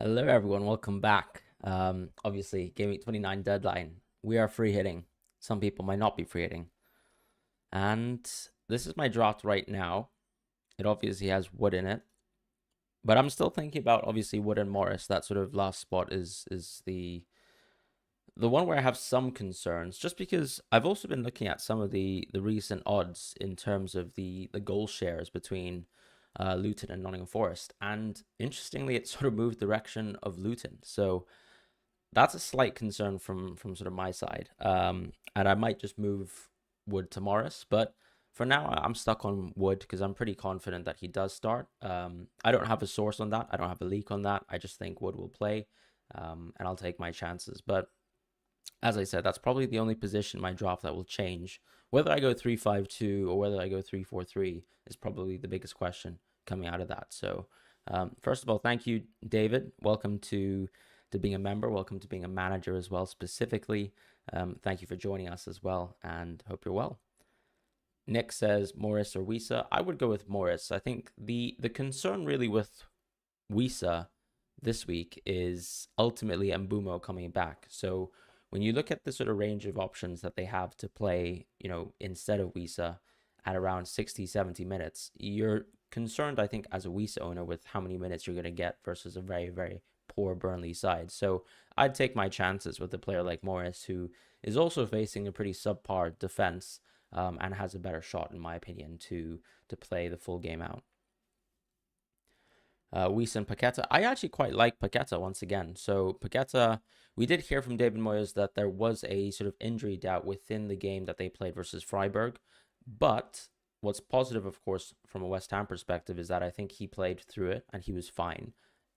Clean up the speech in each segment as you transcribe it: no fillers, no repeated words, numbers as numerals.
Hello, everyone. Welcome back. Obviously, Gameweek 29 deadline. We are free hitting. Some people might not be free hitting. And this is my draft right now. It obviously has Wood in it. But I'm still thinking about, obviously, Wood and Morris. That sort of last spot is the one where I have some concerns, just because I've also been looking at some of the recent odds in terms of the goal shares between Luton and Nottingham Forest. And interestingly, it sort of moved direction of Luton. So that's a slight concern from sort of my side. And I might just move Wood to Morris, but for now I'm stuck on Wood because I'm pretty confident that he does start. I don't have a source on that. I don't have a leak on that. I just think Wood will play, and I'll take my chances. But as I said, that's probably the only position in my draft that will change. Whether I go 3-5-2 or whether I go 3-4-3 is probably the biggest question coming out of that. So, first of all, thank you, David. Welcome to being a member. Welcome to being a manager as well, specifically. Thank you for joining us as well, and hope you're well. Nick says Morris or Wisa. I would go with Morris. I think the concern really with Wisa this week is ultimately Mbumo coming back. So when you look at the sort of range of options that they have to play, instead of Wisa at around 60, 70 minutes, you're concerned, I think, as a Wisa owner with how many minutes you're going to get versus a very, very poor Burnley side. So I'd take my chances with a player like Morris, who is also facing a pretty subpar defense, and has a better shot, in my opinion, to play the full game out. Weiss and Paqueta. I actually quite like Paqueta once again. So Paqueta, we did hear from David Moyes that there was a sort of injury doubt within the game that they played versus Freiburg. But what's positive, of course, from a West Ham perspective, is that I think he played through it and he was fine.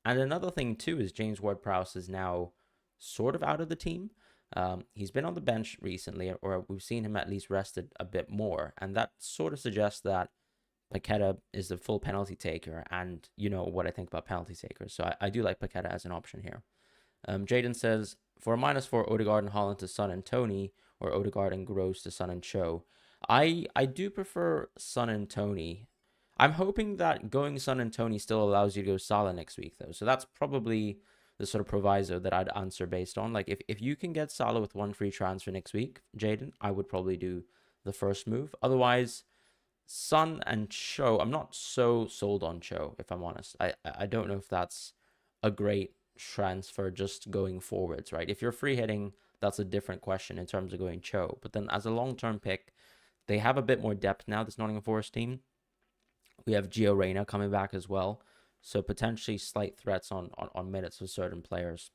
And another thing, too, is James Ward-Prowse is now sort of out of the team. He's been on the bench recently, or we've seen him at least rested a bit more. And that sort of suggests that Paqueta is the full penalty taker, and you know what I think about penalty takers. So I do like Paqueta as an option here. Jaden says, for a -4, Odegaard and Holland to Son and Tony, or Odegaard and Gross to Son and Cho. I do prefer Son and Tony. I'm hoping that going Son and Tony still allows you to go Salah next week, though. So that's probably the sort of proviso that I'd answer based on. Like, if you can get Salah with one free transfer next week, Jaden, I would probably do the first move. Otherwise, Son and Cho, I'm not so sold on Cho, if I'm honest. I don't know if that's a great transfer just going forwards, right? If you're free hitting, that's a different question in terms of going Cho. But then as a long-term pick, they have a bit more depth now, this Nottingham Forest team. We have Gio Reyna coming back as well. So potentially slight threats on minutes of certain players.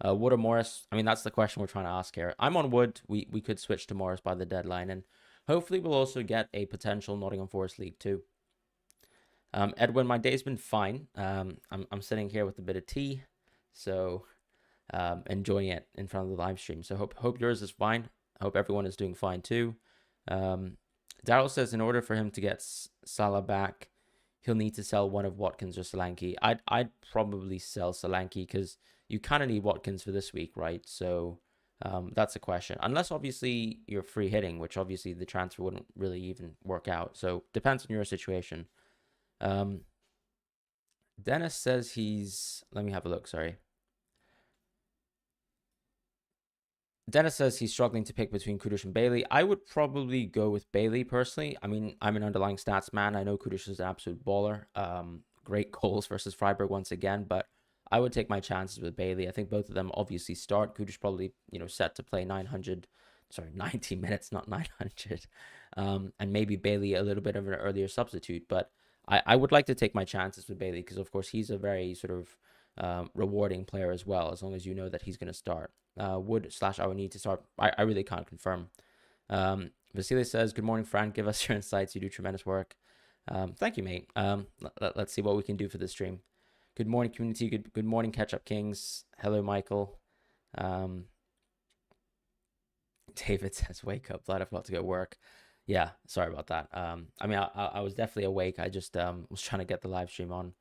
Wood or Morris? I mean, that's the question we're trying to ask here. I'm on Wood. We could switch to Morris by the deadline, and hopefully we'll also get a potential Nottingham Forest League too. Edwin, my day's been fine. I'm sitting here with a bit of tea, so enjoying it in front of the live stream. So hope yours is fine. I hope everyone is doing fine too. Daryl says in order for him to get Salah back, he'll need to sell one of Watkins or Solanke. I'd probably sell Solanke because you kind of need Watkins for this week, right? So that's a question. Unless obviously you're free hitting, which obviously the transfer wouldn't really even work out. So depends on your situation. Dennis says let me have a look, sorry. Dennis says he's struggling to pick between Kudus and Bailey. I would probably go with Bailey personally. I mean, I'm an underlying stats man. I know Kudus is an absolute baller. Great goals versus Freiburg once again, but I would take my chances with Bailey. I think both of them obviously start. Kudus probably, set to play 90 minutes, not 900. And maybe Bailey a little bit of an earlier substitute. But I would like to take my chances with Bailey because, of course, he's a very sort of rewarding player as well, as long as you know that he's going to start. Would / I would need to start. I really can't confirm. Vasily says, good morning, Fran. Give us your insights. You do tremendous work. Thank you, mate. Let's see what we can do for this stream. Good morning, community. Good morning, Catch Up Kings. Hello, Michael. David says, wake up, glad I forgot to go work. Yeah, sorry about that. I mean, I was definitely awake. I just was trying to get the live stream on.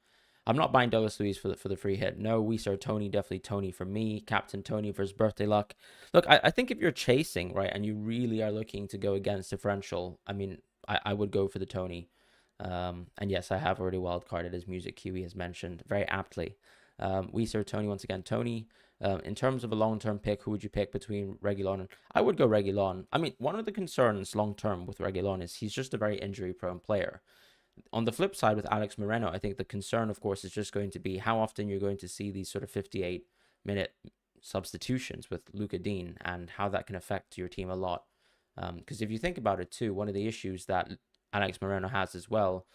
I'm not buying Douglas Luiz for the free hit. No, we saw Tony, definitely Tony for me. Captain Tony for his birthday luck. Look, I think if you're chasing, right, and you really are looking to go against differential, I mean, I would go for the Tony. And yes, I have already wildcarded, as Music Kiwi has mentioned very aptly. Wiese or Tony once again. Tony, in terms of a long-term pick, who would you pick between Reguilon and... I would go Reguilon. I mean, one of the concerns long-term with Reguilon is he's just a very injury-prone player. On the flip side, with Alex Moreno, I think the concern, of course, is just going to be how often you're going to see these sort of 58-minute substitutions with Luca Dean and how that can affect your team a lot. Because if you think about it too, one of the issues that Alex Moreno has as well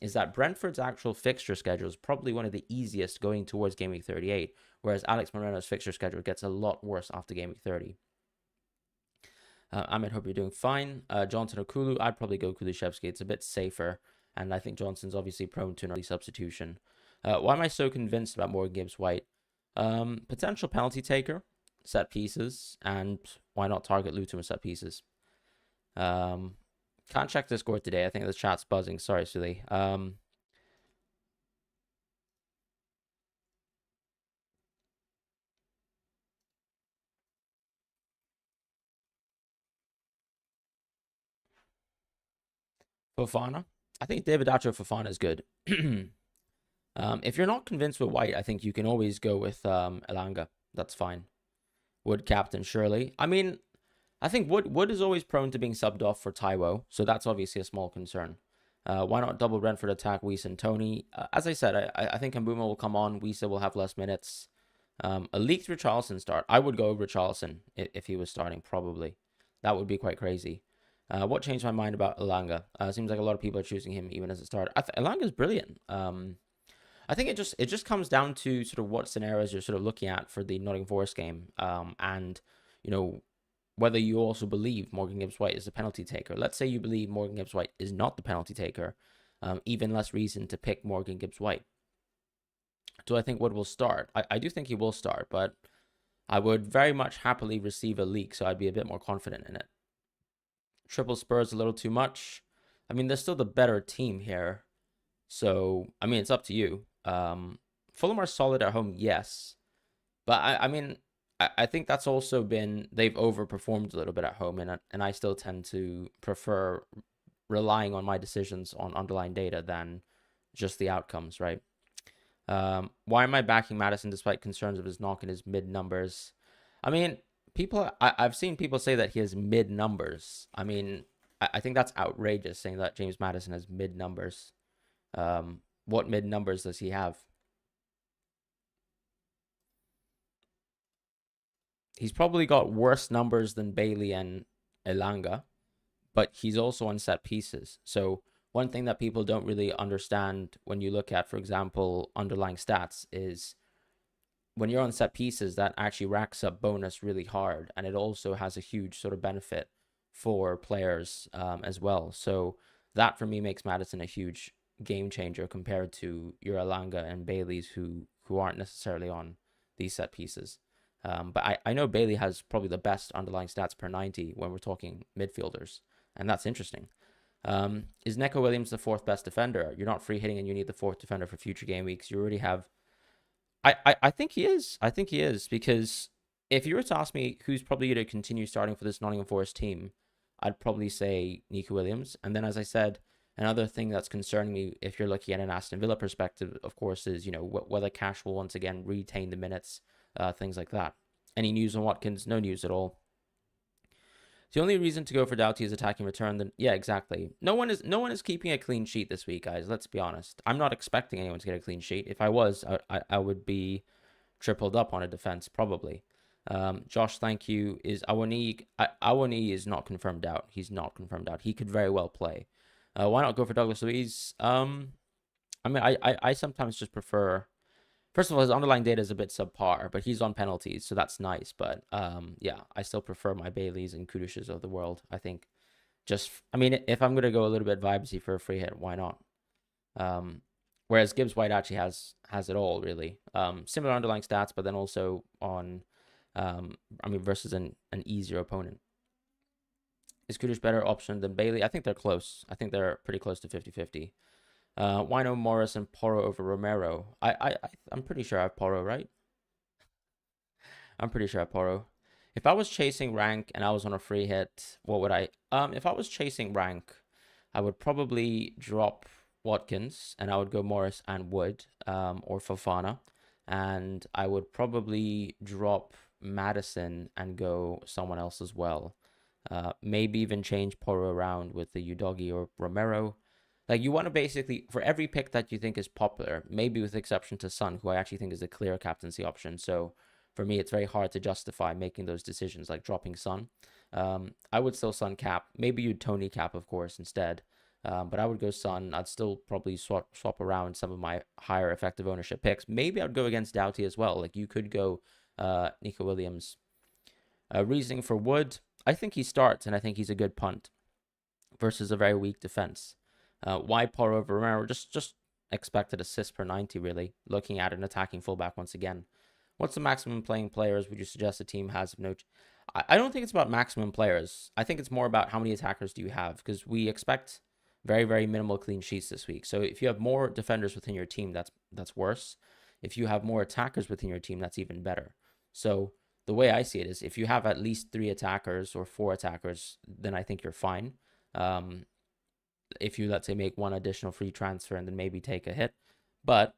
is that Brentford's actual fixture schedule is probably one of the easiest going towards Game Week 38, whereas Alex Moreno's fixture schedule gets a lot worse after Game Week 30. Ahmed, hope you're doing fine. Johnson or Kulu, I'd probably go Kulusevski. It's a bit safer, and I think Johnson's obviously prone to an early substitution. Why am I so convinced about Morgan Gibbs-White? Potential penalty taker, set pieces, and why not target Luton with set pieces? Can't check Discord today. I think the chat's buzzing. Sorry, Sully. Fofana. I think David Dacho Fofana is good. If you're not convinced with White, I think you can always go with Elanga. That's fine. Wood captain, surely. I mean, I think Wood is always prone to being subbed off for Taiwo, so that's obviously a small concern. Why not double Brentford attack Wiese and Tony? As I said, I think Mbuma will come on. Wiese will have less minutes. A leaked Richarlison start. I would go Richarlison if he was starting, probably. That would be quite crazy. What changed my mind about Elanga? Seems like a lot of people are choosing him even as a starter. Elanga's brilliant. I think it just comes down to sort of what scenarios you're sort of looking at for the Nottingham Forest game, and whether you also believe Morgan Gibbs-White is the penalty taker. Let's say you believe Morgan Gibbs-White is not the penalty taker, even less reason to pick Morgan Gibbs-White. Do I think Wood will start? I do think he will start, but I would very much happily receive a leak, so I'd be a bit more confident in it. Triple Spurs a little too much. I mean, they're still the better team here, so I mean, it's up to you. Fulham are solid at home, yes, but I mean, I think that's also been, they've overperformed a little bit at home, and I still tend to prefer relying on my decisions on underlying data than just the outcomes, right? Why am I backing Maddison despite concerns of his knock and his mid numbers? I mean, I've seen people say that he has mid numbers. I mean, I think that's outrageous saying that James Maddison has mid numbers. What mid numbers does he have? He's probably got worse numbers than Bailey and Elanga, but he's also on set pieces. So one thing that people don't really understand when you look at, for example, underlying stats is when you're on set pieces, that actually racks up bonus really hard. And it also has a huge sort of benefit for players as well. So that for me makes Maddison a huge game changer compared to your Elanga and Bailey's who aren't necessarily on these set pieces. But I know Bailey has probably the best underlying stats per 90 when we're talking midfielders, and that's interesting. Is Neco Williams the fourth best defender? You're not free hitting and you need the fourth defender for future game weeks. You already have... I think he is. I think he is, because if you were to ask me who's probably going to continue starting for this Nottingham Forest team, I'd probably say Neco Williams. And then, as I said, another thing that's concerning me, if you're looking at an Aston Villa perspective, of course, is, whether Cash will once again retain the minutes, things like that. Any news on Watkins? No news at all. The only reason to go for Doughty is attacking return. Then yeah, exactly. No one is keeping a clean sheet this week, guys. Let's be honest. I'm not expecting anyone to get a clean sheet. If I was, I would be tripled up on a defense probably. Josh, thank you. Is Awani is not confirmed out. He's not confirmed out. He could very well play. Why not go for Douglas Luiz? I mean, I sometimes just prefer... First of all, his underlying data is a bit subpar, but he's on penalties, so that's nice. But yeah, I still prefer my Baileys and Kudushes of the world. I think I mean, if I'm going to go a little bit vibesy for a free hit, why not? Whereas Gibbs-White actually has it all, really. Similar underlying stats, but then also on, versus an easier opponent. Is Kudush better option than Bailey? I think they're close. I think they're pretty close to 50-50. Why no Morris and Porro over Romero? I'm pretty sure I have Porro, right? I'm pretty sure I have Porro. If I was chasing rank and I was on a free hit, what would I... if I was chasing rank, I would probably drop Watkins and I would go Morris and Wood, or Fofana. and I would probably drop Madison and go someone else as well. Maybe even change Porro around with the Udogi or Romero. Like, you want to basically, for every pick that you think is popular, maybe with exception to Son, who I actually think is a clear captaincy option. So for me, it's very hard to justify making those decisions, like dropping Son. I would still Son cap. Maybe you'd Tony cap, of course, instead. But I would go Son. I'd still probably swap around some of my higher effective ownership picks. Maybe I'd go against Doughty as well. Like, you could go Nico Williams. Reasoning for Wood, I think he starts, and I think he's a good punt versus a very weak defense. Why Porro over Romero? Just expected assists per 90, really. Looking at an attacking fullback once again. What's the maximum playing players would you suggest a team has of no... I don't think it's about maximum players. I think it's more about how many attackers do you have, because we expect very, very minimal clean sheets this week. So if you have more defenders within your team, that's worse. If you have more attackers within your team, that's even better. So the way I see it is, if you have at least 3 attackers or 4 attackers, then I think you're fine. If you, let's say, make one additional free transfer and then maybe take a hit. But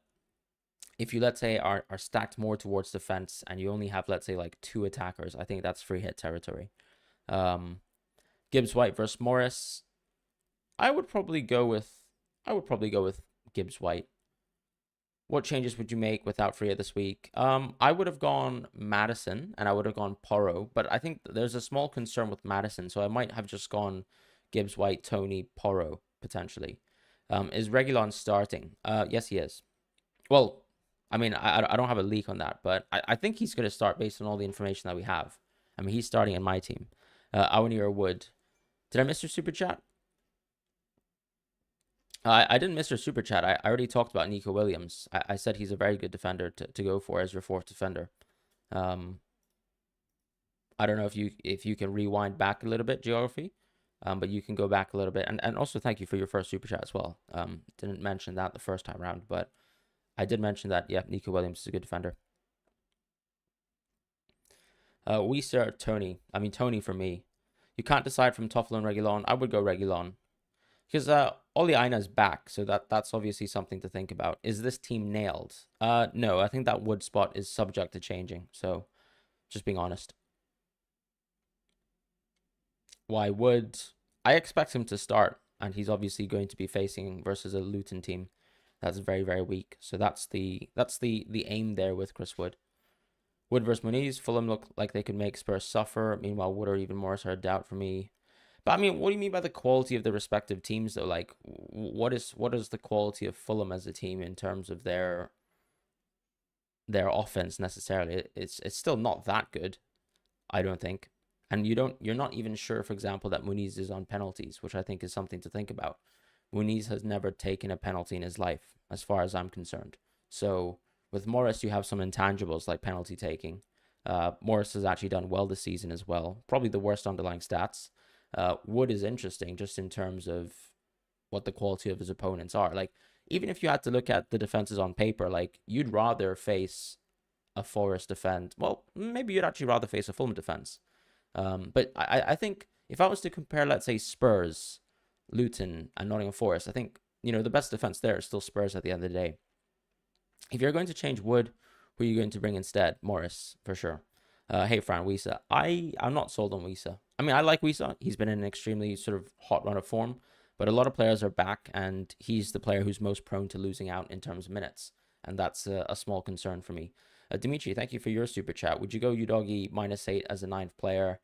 if you, let's say, are stacked more towards defense and you only have, let's say, like 2 attackers, I think that's free hit territory. Gibbs White versus Morris. I would probably go with Gibbs White. What changes would you make without free hit this week? I would have gone Madison and I would have gone Porro, but I think there's a small concern with Madison, so I might have just gone Gibbs White, Tony, Porro potentially. Is Reguilon starting? Yes, he is. Well, I mean, I don't have a leak on that, but I think he's going to start based on all the information that we have. I mean, he's starting in my team. Awani or Wood. Did I miss your super chat? I didn't miss your super chat. I already talked about Nico Williams. I said he's a very good defender to go for as your 4th defender. I don't know if you can rewind back a little bit, geography, but you can go back a little bit. And also thank you for your first super chat as well. Didn't mention that the first time around, but I did mention that, yeah, Nico Williams is a good defender. We start Tony. I mean, Tony for me. You can't decide from Toffolo and Reguilon. I would go Reguilon. Because Oli Aina's back, so that's obviously something to think about. Is this team nailed? No, I think that Wood spot is subject to changing. So, just being honest. Why Wood? I expect him to start, and he's obviously going to be facing versus a Luton team that's very, very weak. So that's the aim there with Chris Wood. Wood versus Muniz. Fulham look like they could make Spurs suffer. Meanwhile, Wood or even Morris are a doubt for me. But I mean, what do you mean by the quality of the respective teams, though? Like, what is the quality of Fulham as a team in terms of their offense necessarily? It's still not that good, I don't think. And you're not even sure, for example, that Muniz is on penalties, which I think is something to think about. Muniz has never taken a penalty in his life, as far as I'm concerned. So with Morris, you have some intangibles like penalty taking. Morris has actually done well this season as well. Probably the worst underlying stats. Wood is interesting just in terms of what the quality of his opponents are. Like, even if you had to look at the defenses on paper, like, you'd rather face a Forest defense. Well, maybe you'd actually rather face a Fulham defense. But I think if I was to compare, let's say, Spurs, Luton, and Nottingham Forest, I think, the best defense there is still Spurs at the end of the day. If you're going to change Wood, who are you going to bring instead? Morris, for sure. Hey, Fran, Wisa. I'm not sold on Wisa. I mean, I like Wisa. He's been in an extremely sort of hot run of form, but a lot of players are back, and he's the player who's most prone to losing out in terms of minutes, and that's a small concern for me. Dimitri, thank you for your super chat. Would you go Udogi -8 as a 9th player?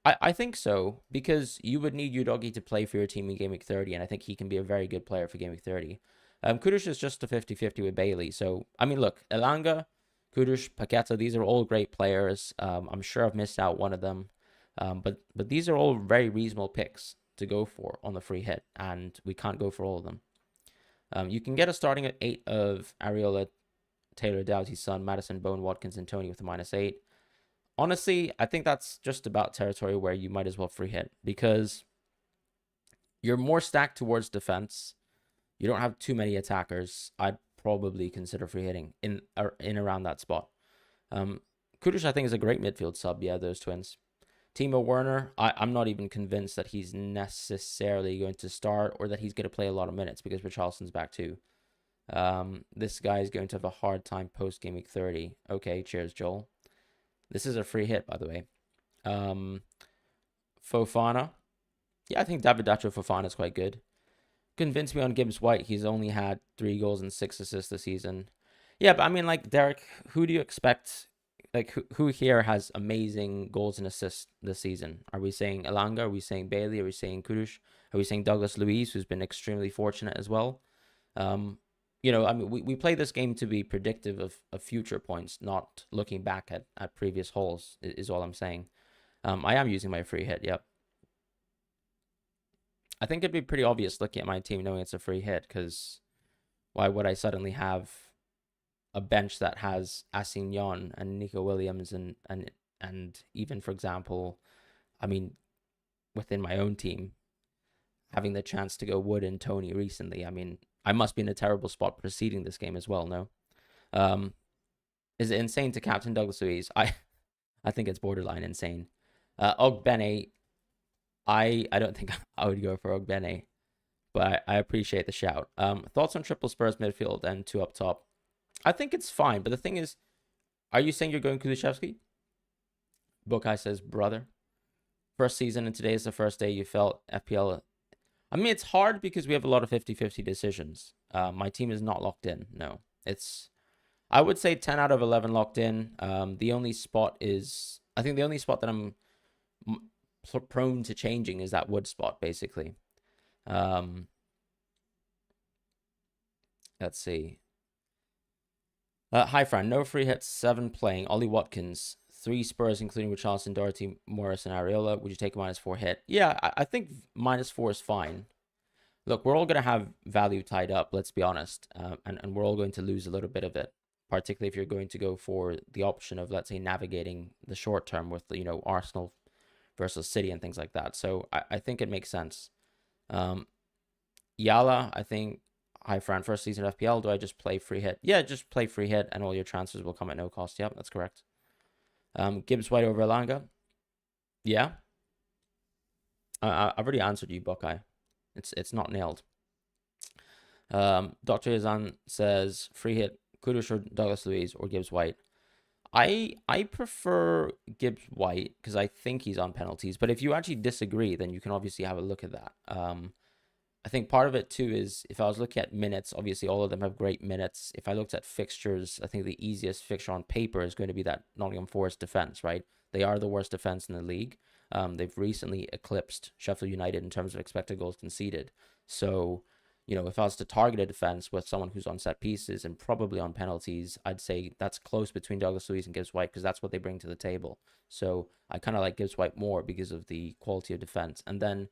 I think so, because you would need Udogi to play for your team in Gameweek 30, and I think he can be a very good player for Gameweek 30. Kudus is just a 50-50 with Bailey. So, I mean, look, Elanga, Kudus, Paqueta, these are all great players. I'm sure I've missed out one of them. But these are all very reasonable picks to go for on the free hit, and we can't go for all of them. You can get a starting at 8 of Areola, Taylor, Doughty, Son, Madison, Bone, Watkins, and Tony with a -8. Honestly, I think that's just about territory where you might as well free hit, because you're more stacked towards defense. You don't have too many attackers. I'd probably consider free hitting in around that spot. Kudus, I think, is a great midfield sub. Yeah, those twins. Timo Werner, I'm not even convinced that he's necessarily going to start or that he's going to play a lot of minutes, because Richarlison's back too. This guy is going to have a hard time post game week 30. Okay, cheers, Joel. This is a free hit, by the way. Fofana. Yeah, I think Davidacho Fofana is quite good. Convince me on Gibbs White. He's only had 3 goals and 6 assists this season. Yeah, but I mean, like, Derek, who do you expect? Like, who here has amazing goals and assists this season? Are we saying Elanga? Are we saying Bailey? Are we saying Kudush? Are we saying Douglas Luiz, who's been extremely fortunate as well? I mean, we play this game to be predictive of future points, not looking back at previous holes, is all I'm saying. I am using my free hit, yep. I think it'd be pretty obvious looking at my team knowing it's a free hit, because why would I suddenly have a bench that has Assignon and Nico Williams and even, for example, I mean, within my own team, having the chance to go Wood and Tony recently. I mean, I must be in a terrible spot preceding this game as well, no? Is it insane to captain Douglas Luiz? I think it's borderline insane. Ogbene, I don't think I would go for Ogbene, but I appreciate the shout. Thoughts on triple Spurs midfield and 2 up top? I think it's fine, but the thing is, are you saying you're going Kulusevski? Bukai says, brother. First season and today is the first day you felt FPL. I mean, it's hard because we have a lot of 50-50 decisions. My team is not locked in. No, I would say 10 out of 11 locked in. The only spot that I'm prone to changing is that Wood spot, basically. Let's see. Hi, Fran. No free hits, 7 playing. Ollie Watkins, 3 Spurs, including Richarlison, Doherty, Morris, and Areola. Would you take a -4 hit? Yeah, I think -4 is fine. Look, we're all going to have value tied up, let's be honest. And we're all going to lose a little bit of it, particularly if you're going to go for the option of, let's say, navigating the short term with, Arsenal versus City and things like that. So I think it makes sense. Yala, I think, hi, Fran, first season of FPL, do I just play free hit? Yeah, just play free hit and all your transfers will come at no cost. Yep, that's correct. Gibbs White over Elanga. Yeah. I've already answered you, Buckeye. It's not nailed. Dr. Yazan says free hit, Kudush or Douglas Luiz or Gibbs White. I prefer Gibbs White because I think he's on penalties. But if you actually disagree, then you can obviously have a look at that. I think part of it too is if I was looking at minutes, obviously all of them have great minutes. If I looked at fixtures, I think the easiest fixture on paper is going to be that Nottingham Forest defense, right? They are the worst defense in the league. They've recently eclipsed Sheffield United in terms of expected goals conceded. So, if I was to target a defense with someone who's on set pieces and probably on penalties, I'd say that's close between Douglas Luiz and Gibbs White because that's what they bring to the table. So I kind of like Gibbs White more because of the quality of defense. And then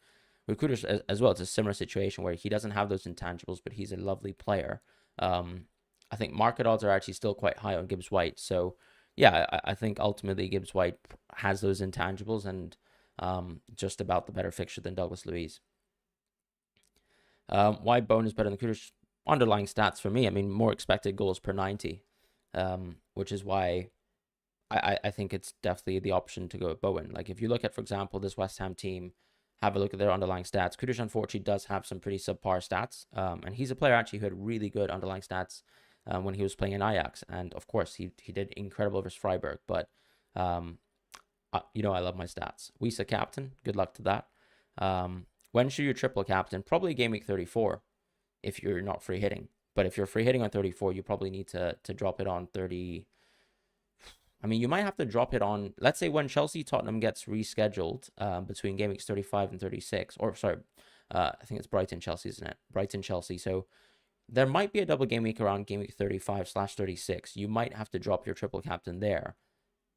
with Kudush as well, it's a similar situation where he doesn't have those intangibles, but he's a lovely player. I think market odds are actually still quite high on Gibbs White. So yeah, I think ultimately Gibbs White has those intangibles and just about the better fixture than Douglas Luiz. Why Bone is better than Kudush? Underlying stats for me. I mean, more expected goals per 90, which is why I think it's definitely the option to go with Bowen. Like if you look at, for example, this West Ham team, have a look at their underlying stats. Kudush, unfortunately, does have some pretty subpar stats. And he's a player actually who had really good underlying stats when he was playing in Ajax. And of course, he did incredible versus Freiburg. But, I love my stats. Wisa captain. Good luck to that. When should you triple captain? Probably game week 34 if you're not free hitting. But if you're free hitting on 34, you probably need to drop it on 30. I mean, you might have to drop it on, let's say when Chelsea-Tottenham gets rescheduled between game weeks 35 and 36, or sorry, I think it's Brighton-Chelsea, isn't it? Brighton-Chelsea. So there might be a double game week around game week 35/36. You might have to drop your triple captain there.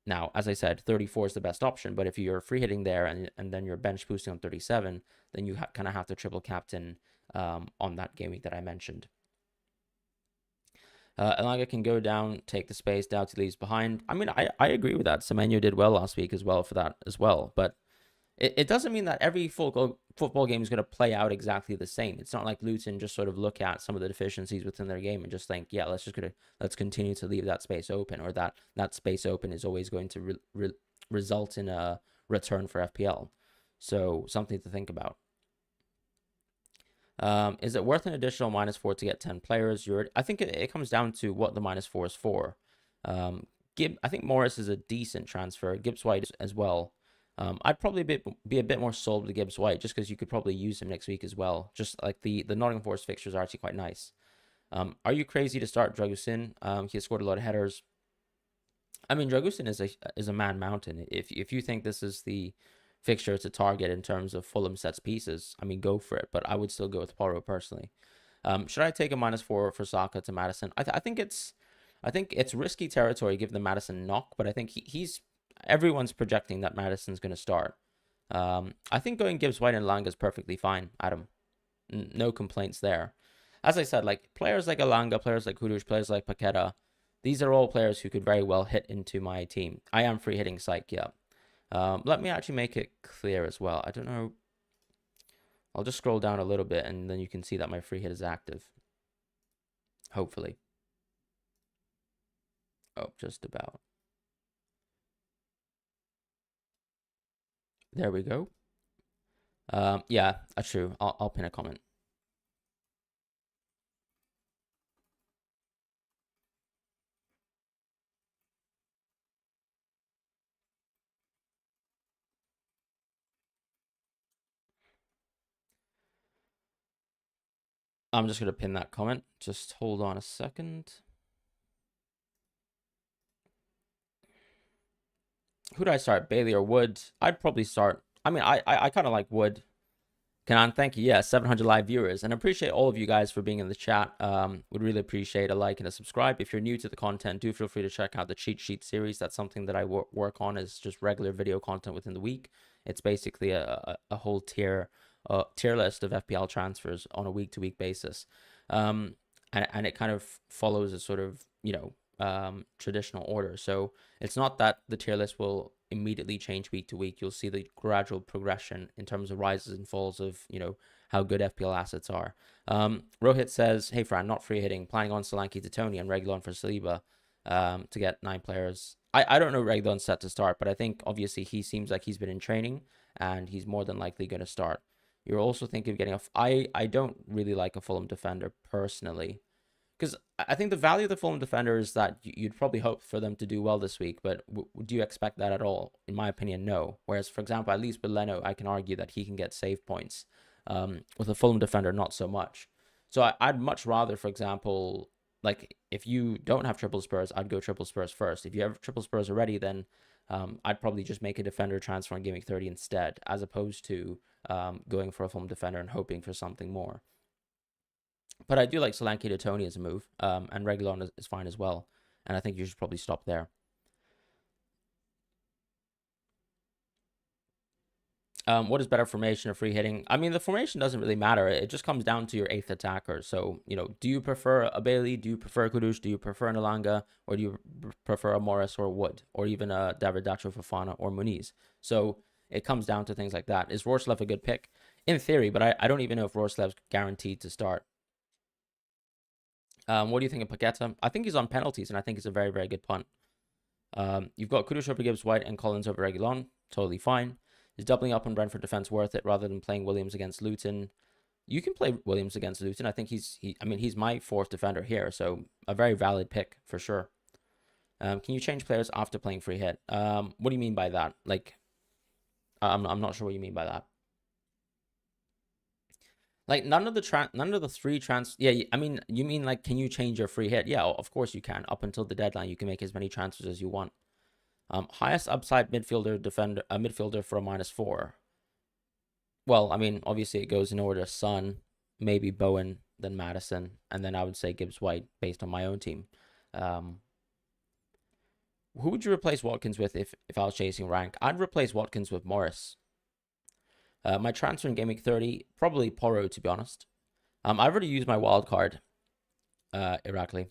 Now, as I said, 34 is the best option, but if you're free hitting there and then you're bench boosting on 37, then you kind of have to triple captain on that game week that I mentioned. Elanga can go down, take the space, Doughty leaves behind. I mean, I agree with that. Semenyo did well last week as well for that as well. But it doesn't mean that every football game is going to play out exactly the same. It's not like Luton just sort of look at some of the deficiencies within their game and just think, yeah, let's continue to leave that space open, or that space open is always going to result in a return for FPL. So something to think about. Is it worth an additional -4 to get 10 players? I think it comes down to what the -4 is for. I think Morris is a decent transfer. Gibbs White as well. I'd probably be a bit more sold with Gibbs White just because you could probably use him next week as well. Just like the Nottingham Forest fixtures are actually quite nice. Are you crazy to start Dragusin? He has scored a lot of headers. I mean, Dragusin is a man mountain. If you think this is the fixture to target in terms of Fulham sets pieces, I mean, go for it. But I would still go with Porro personally. Should I take a -4 for Saka to Madison? I think it's risky territory given the Madison knock, but I think everyone's projecting that Madison's going to start. I think going Gibbs White and Langa is perfectly fine, Adam. No complaints there. As I said, like players like Alanga, players like Kudus, players like Paqueta, these are all players who could very well hit into my team. I am free hitting Psych, yeah. Let me actually make it clear as well. I don't know. I'll just scroll down a little bit and then you can see that my free hit is active. Hopefully. Oh, just about. There we go. Yeah, that's true. I'll pin a comment. I'm just going to pin that comment. Just hold on a second. Who do I start? Bailey or Wood? I'd probably start. I mean, I kind of like Wood. Canon, thank you. Yeah, 700 live viewers. And I appreciate all of you guys for being in the chat. Would really appreciate a like and a subscribe. If you're new to the content, do feel free to check out the cheat sheet series. That's something that I work on is just regular video content within the week. It's basically a whole tier list of FPL transfers on a week-to-week basis. And it kind of follows a sort of, traditional order. So it's not that the tier list will immediately change week to week. You'll see the gradual progression in terms of rises and falls of, how good FPL assets are. Rohit says, hey, Fran, not free hitting, planning on Solanke to Tony and Reguilon for Saliba to get 9 players. I don't know Reguilon's set to start, but I think obviously he seems like he's been in training and he's more than likely going to start. You're also thinking of getting I don't really like a Fulham defender personally, because I think the value of the Fulham defender is that you'd probably hope for them to do well this week, but do you expect that at all? In my opinion, no. Whereas, for example, at least with Leno, I can argue that he can get save points. With a Fulham defender, not so much. So I'd much rather, for example, like if you don't have triple Spurs, I'd go triple Spurs first. If you have triple Spurs already, then I'd probably just make a defender transfer on Gameweek 30 instead, as opposed to going for a Fulham defender and hoping for something more. But I do like Solanke to Tony as a move, and Reguilon is fine as well. And I think you should probably stop there. What is better, formation or free hitting? I mean, the formation doesn't really matter. It just comes down to your 8th attacker. So, do you prefer a Bailey? Do you prefer a Kudus? Do you prefer an Alanga? Or do you prefer a Morris or Wood? Or even a David Dacho, Fofana, or Muniz? So it comes down to things like that. Is Rorslev a good pick? In theory, but I don't even know if Rorslev's guaranteed to start. What do you think of Paqueta? I think he's on penalties, and I think he's a very, very good punt. You've got Kudus over Gibbs White and Collins over Reguilon. Totally fine. Is doubling up on Brentford defense worth it rather than playing Williams against Luton? You can play Williams against Luton. I think he's my 4th defender here, so a very valid pick for sure. Can you change players after playing free hit? What do you mean by that? Like, I'm not sure what you mean by that. Like none of the 3 yeah, I mean, you mean like, can you change your free hit? Yeah, of course you can. Up until the deadline, you can make as many transfers as you want. Highest upside midfielder for a -4. Well, I mean, obviously it goes in order: Son, maybe Bowen, then Madison, and then I would say Gibbs White based on my own team. Who would you replace Watkins with if I was chasing rank? I'd replace Watkins with Morris. My transfer in Gameweek 30, probably Porro, to be honest. I've already used my wildcard, Irakli.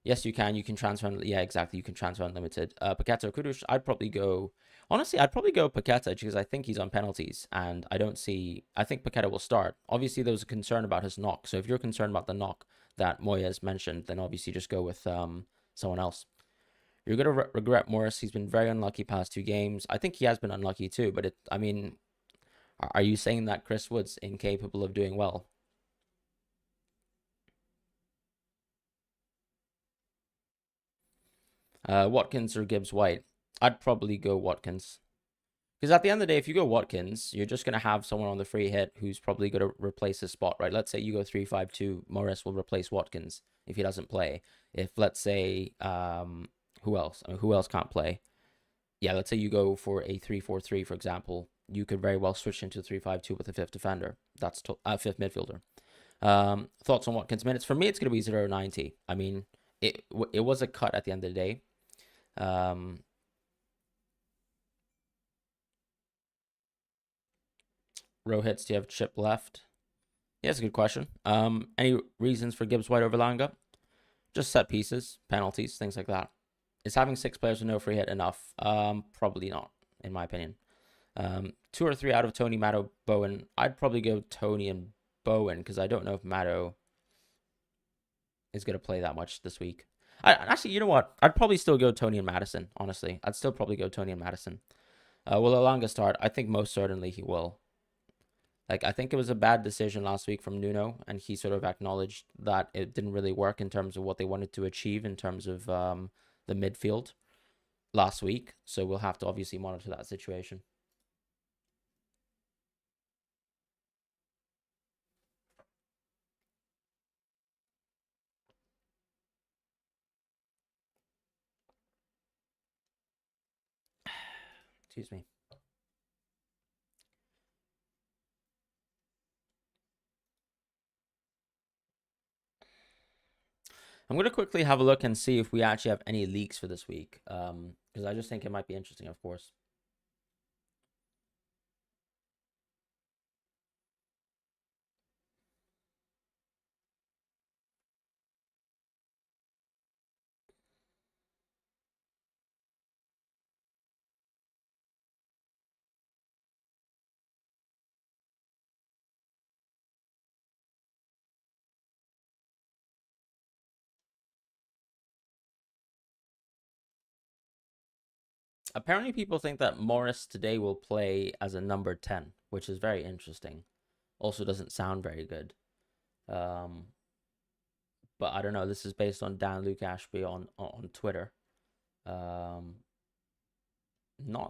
Yes, you can. You can transfer. Yeah, exactly. You can transfer unlimited. Paqueta or Kudus, I'd probably go Paqueta because I think he's on penalties, and I think Paqueta will start. Obviously, there was a concern about his knock. So if you're concerned about the knock that Moyes mentioned, then obviously just go with someone else. You're going to regret Morris. He's been very unlucky past 2 games. I think he has been unlucky too, but are you saying that Chris Wood's incapable of doing well? Watkins or Gibbs White? I'd probably go Watkins. Because at the end of the day, if you go Watkins, you're just going to have someone on the free hit who's probably going to replace his spot, right? Let's say you go 3-5-2, Morris will replace Watkins if he doesn't play. If, let's say, who else? I mean, who else can't play? Yeah, let's say you go for a 3-4-3, for example. You could very well switch into 3-5-2 with a fifth defender. That's fifth midfielder. Thoughts on Watkins' minutes? For me, it's going to be 0-90. I mean, it was a cut at the end of the day. Row hits, do you have chip left? Yeah, that's a good question. Any reasons for Gibbs White over Langa? Just set pieces, penalties, things like that. Is having 6 players with no free hit enough? Probably not, in my opinion. 2 or 3 out of Tony, Matto, Bowen. I'd probably go Tony and Bowen because I don't know if Matto is going to play that much this week. Actually, you know what? I'd probably still go Tony and Madison, honestly. I'd still probably go Tony and Madison. Will Elanga start? I think most certainly he will. Like, I think it was a bad decision last week from Nuno, and he sort of acknowledged that it didn't really work in terms of what they wanted to achieve in terms of the midfield last week. So we'll have to obviously monitor that situation. Excuse me. I'm going to quickly have a look and see if we actually have any leaks for this week. Because I just think it might be interesting, of course. Apparently, people think that Morris today will play as a number 10, which is very interesting. Also doesn't sound very good. But I don't know. This is based on Dan Luke Ashby on Twitter. Not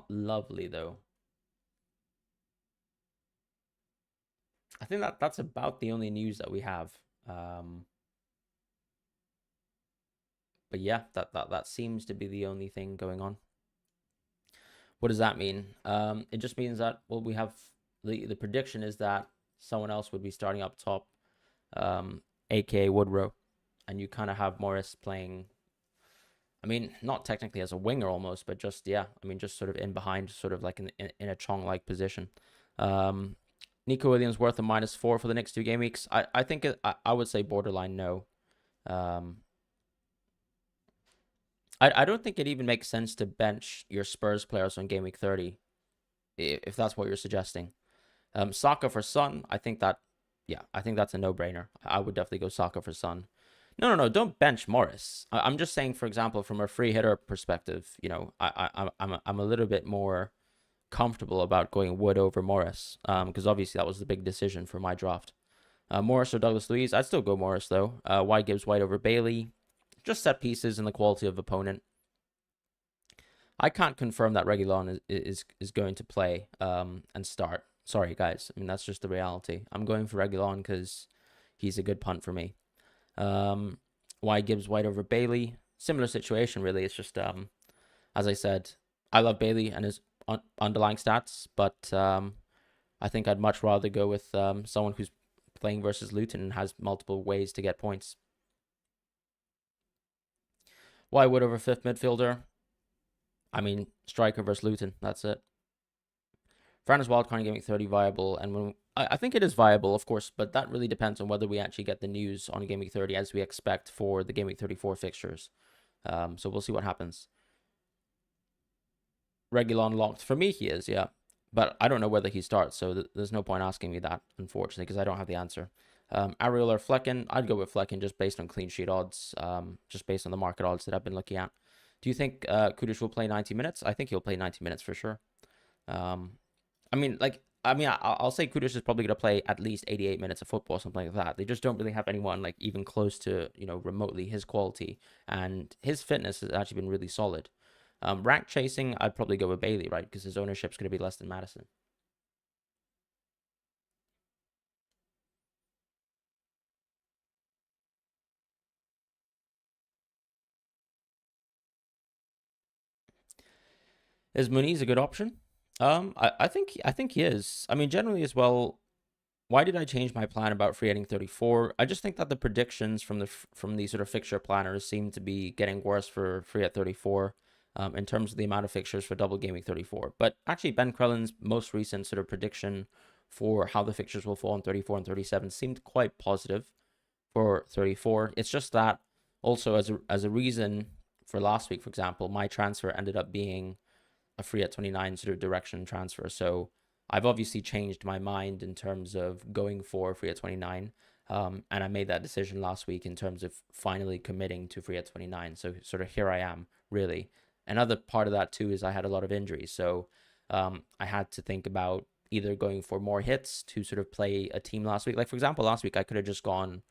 lovely, though. I think that's about the only news that we have. But yeah, that seems to be the only thing going on. What does that mean? It just means that, well, we have the prediction is that someone else would be starting up top, aka Woodrow, and you kind of have Morris playing. I mean, not technically as a winger almost, but just yeah. I mean, just sort of in behind, sort of like in a Chong-like position. Nico Williams worth a -4 for the next 2 game weeks. I think I would say borderline no. I don't think it even makes sense to bench your Spurs players on game week 30, if that's what you're suggesting. Saka for Son, I think that's a no-brainer. I would definitely go Saka for Son. No, don't bench Morris. I'm just saying, for example, from a free hitter perspective, you know, I'm a little bit more comfortable about going Wood over Morris, because obviously that was the big decision for my draft. Morris or Douglas Luiz, I'd still go Morris though. Why Gibbs White over Bailey? Just set pieces and the quality of opponent. I can't confirm that Reguilon is going to play and start. Sorry, guys. I mean, that's just the reality. I'm going for Reguilon because he's a good punt for me. Why Gibbs White over Bailey? Similar situation, really. It's just, as I said, I love Bailey and his underlying stats, but I think I'd much rather go with someone who's playing versus Luton and has multiple ways to get points. Why Wood over fifth midfielder? I mean, striker versus Luton. That's it. Fran is Wildcard Gaming 30 viable, and I think it is viable, of course, but that really depends on whether we actually get the news on Game Week 30 as we expect for the Game Week 34 fixtures. So we'll see what happens. Reguilon locked. For me, he is, yeah. But I don't know whether he starts, so there's no point asking me that, unfortunately, because I don't have the answer. Ariel or Flecken? I'd go with Flecken just based on clean sheet odds, just based on the market odds that I've been looking at. Do you think Kudish will play 90 minutes? I think he'll play 90 minutes for sure. I mean, like, I mean, I'll say Kudus is probably going to play at least 88 minutes of football, something like that. They just don't really have anyone like even close to, remotely his quality. And his fitness has actually been really solid. Rank chasing, I'd probably go with Bailey, right? Because his ownership's going to be less than Madison. Is Muniz a good option? I think he is. I mean, generally as well. Why did I change my plan about free hitting 34? I just think that the predictions from the sort of fixture planners seem to be getting worse for free at 34, in terms of the amount of fixtures for double game week 34. But actually, Ben Crellin's most recent sort of prediction for how the fixtures will fall in 34 and 37 seemed quite positive for 34. It's just that also as a reason for last week, for example, my transfer ended up being a free at 29 sort of direction transfer. So I've obviously changed my mind in terms of going for free at 29. And I made that decision last week in terms of finally committing to free at 29. So sort of here I am, really. Another part of that too is I had a lot of injuries. So I had to think about either going for more hits to sort of play a team last week. Like, for example, last week I could have just gone